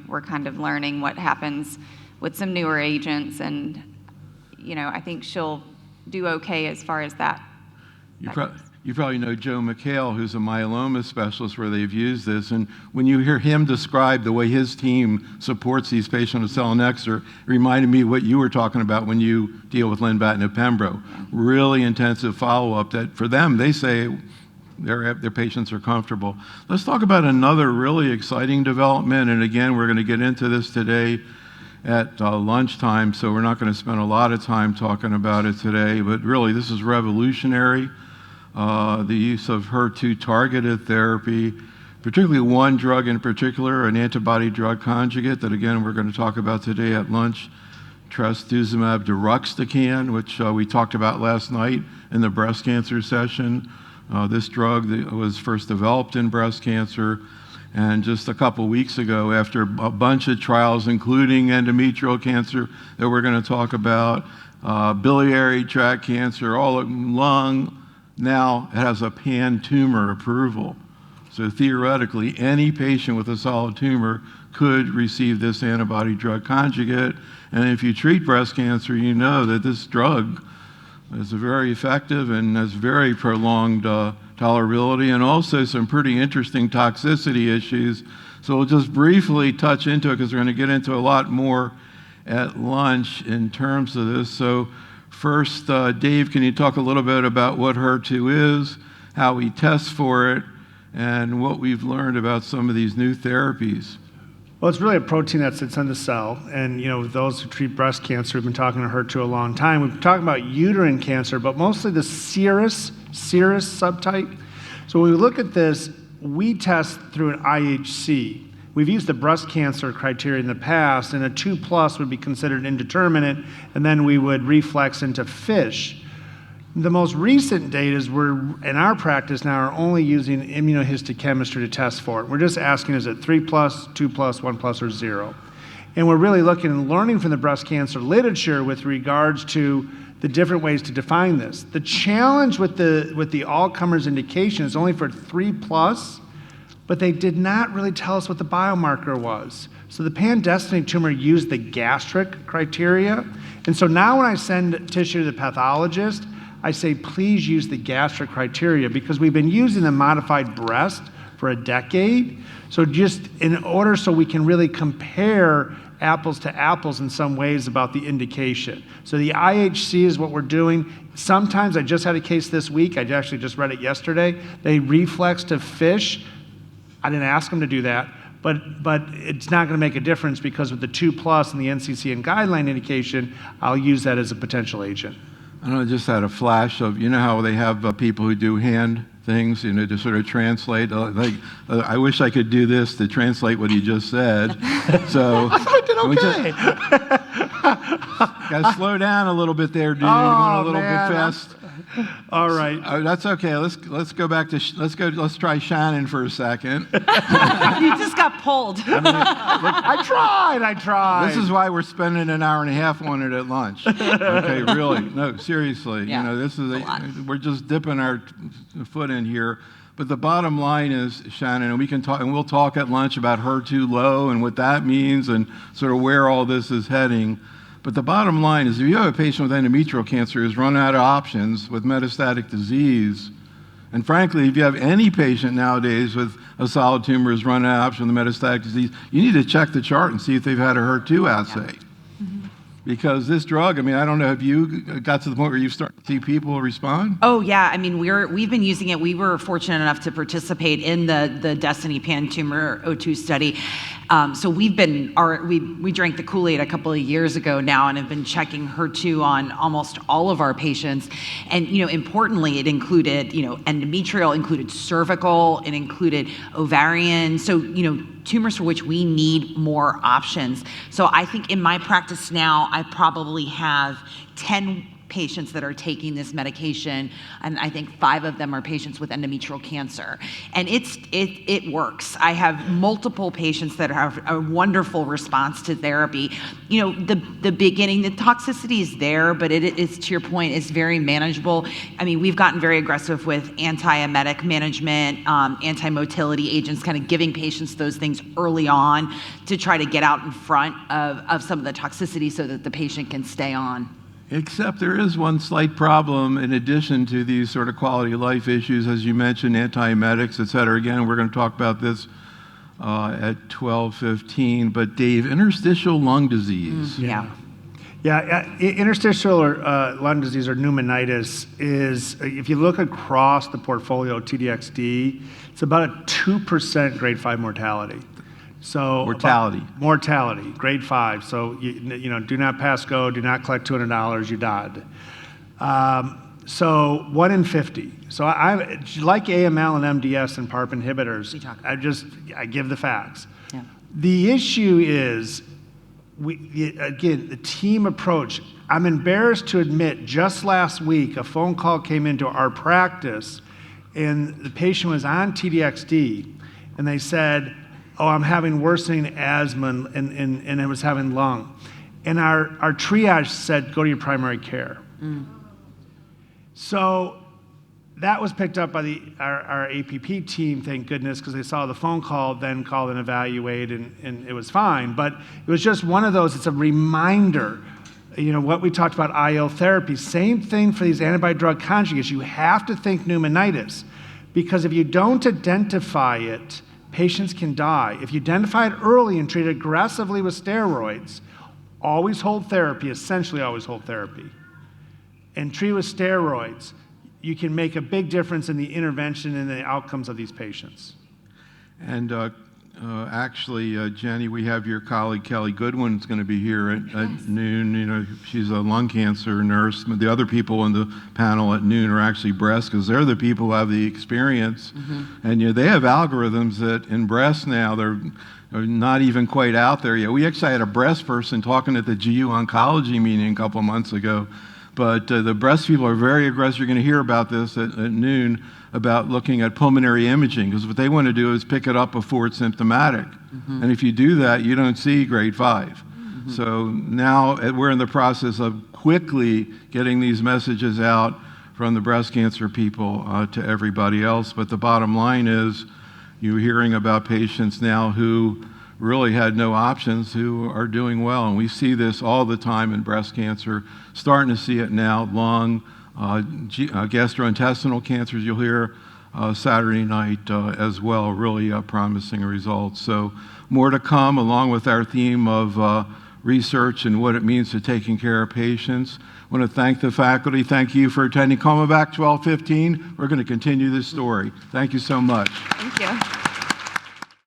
we're kind of learning what happens with some newer agents. And, I think she'll do okay as far as that. You probably know Joe McHale, who's a myeloma specialist, where they've used this. And when you hear him describe the way his team supports these patients with selinexor, it reminded me of what you were talking about when you deal with lenvatinib pembro. Really intensive follow-up that for them, they say their patients are comfortable. Let's talk about another really exciting development. And again, we're going to get into this today at lunchtime, so we're not going to spend a lot of time talking about it today. But really, this is revolutionary. The use of HER2 targeted therapy, particularly one drug in particular, an antibody drug conjugate that again we're going to talk about today at lunch, trastuzumab deruxtecan, which we talked about last night in the breast cancer session. This drug was first developed in breast cancer, and just a couple weeks ago, after a bunch of trials, including endometrial cancer that we're going to talk about, biliary tract cancer, all lung, now it has a pan-tumor approval. So theoretically, any patient with a solid tumor could receive this antibody drug conjugate. And if you treat breast cancer, you know that this drug is very effective and has very prolonged tolerability and also some pretty interesting toxicity issues. So we'll just briefly touch into it because we're going to get into a lot more at lunch in terms of this. So first, Dave, can you talk a little bit about what HER2 is, how we test for it, and what we've learned about some of these new therapies? Well, it's really a protein that sits on the cell. And, those who treat breast cancer have been talking to HER2 a long time. We've been talking about uterine cancer, but mostly the serous subtype. So when we look at this, we test through an IHC. We've used the breast cancer criteria in the past, and a 2+ would be considered indeterminate, and then we would reflex into FISH. The most recent data is we're, in our practice now, are only using immunohistochemistry to test for it. We're just asking, is it 3+, 2+, 1+, or 0? And we're really looking and learning from the breast cancer literature with regards to the different ways to define this. The challenge with the all-comers indication is only for 3+, but they did not really tell us what the biomarker was. So the pan-destiny tumor used the gastric criteria. And so now when I send tissue to the pathologist, I say, please use the gastric criteria because we've been using the modified breast for a decade. So just in order so we can really compare apples to apples in some ways about the indication. So the IHC is what we're doing. Sometimes, I just had a case this week, I actually just read it yesterday, they reflex to FISH. I didn't ask them to do that, but it's not going to make a difference because with the 2+ and the NCCN guideline indication, I'll use that as a potential agent. I just had a flash of, how they have people who do hand things, to sort of translate. I wish I could do this to translate what he just said. So I thought I did okay. Got to slow down a little bit there, dude. You went a little bit fast. All right. That's okay. Let's go back to let's try Shannon for a second. You just got pulled. I tried. This is why we're spending an hour and a half on it at lunch. Okay, really. No, seriously. Yeah, this is we're just dipping our foot in here. But the bottom line is, Shannon, and we can talk, and we'll talk at lunch about HER2 low and what that means and sort of where all this is heading. But the bottom line is if you have a patient with endometrial cancer who's run out of options with metastatic disease, and frankly, if you have any patient nowadays with a solid tumor who's run out of options with metastatic disease, you need to check the chart and see if they've had a HER2 assay. Yeah. Because this drug, I don't know, have you got to the point where you start to see people respond? Oh yeah, we've been using it. We were fortunate enough to participate in the Destiny Pan-Tumor O2 study. So we drank the Kool-Aid a couple of years ago now and have been checking HER2 on almost all of our patients. And importantly, it included endometrial, included cervical, it included ovarian. So tumors for which we need more options. So I think in my practice now, I probably have 10 patients that are taking this medication, and I think 5 of them are patients with endometrial cancer. And it works. I have multiple patients that have a wonderful response to therapy. You know, the beginning, the toxicity is there, but it is, to your point, is very manageable. I mean, we've gotten very aggressive with antiemetic management, anti-motility agents, kind of giving patients those things early on to try to get out in front of some of the toxicity so that the patient can stay on. Except there is one slight problem in addition to these sort of quality of life issues, as you mentioned, antiemetics, et cetera. Again, we're going to talk about this at 12:15. But Dave, interstitial lung disease. Yeah. Interstitial lung disease or pneumonitis is, if you look across the portfolio TDXD, it's about a 2% grade 5 mortality. So mortality, grade 5. So you know, do not pass go, do not collect $200, you died. So 1 in 50. So I like AML and MDS and PARP inhibitors. I give the facts. Yeah. The issue is, again, the team approach. I'm embarrassed to admit, just last week, a phone call came into our practice, and the patient was on TDXD, and they said, "Oh, I'm having worsening asthma, and I was having lung." And our triage said, "Go to your primary care." So that was picked up by our APP team, thank goodness, because they saw the phone call, then called and evaluate, and it was fine. But it was just one of those, it's a reminder, you know, what we talked about, IO therapy, same thing for these antibody drug conjugates. You have to think pneumonitis, because if you don't identify it, patients can die. If you identify it early and treat it aggressively with steroids, always hold therapy, essentially always hold therapy, and treat with steroids, you can make a big difference in the intervention and the outcomes of these patients. And actually, Jenny, we have your colleague Kelly Goodwin's going to be here at noon. You know, she's a lung cancer nurse. The other people on the panel at noon are actually breast, because they're the people who have the experience. And you know, they have algorithms that in breast now they're not even quite out there yet. We actually had a breast person talking at the GU oncology meeting a couple of months ago. But the breast people are very aggressive. You're going to hear about this at noon, about looking at pulmonary imaging, because what they want to do is pick it up before it's symptomatic. And if you do that, you don't see grade 5. So now we're in the process of quickly getting these messages out from the breast cancer people to everybody else. But the bottom line is, you're hearing about patients now who really had no options who are doing well. And we see this all the time in breast cancer, starting to see it now, lung, gastrointestinal cancers you'll hear Saturday night as well, really promising results. So more to come, along with our theme of research and what it means to taking care of patients. I want to thank the faculty. Thank you for attending. Call me back 12:15. We're going to continue this story. Thank you so much. Thank you.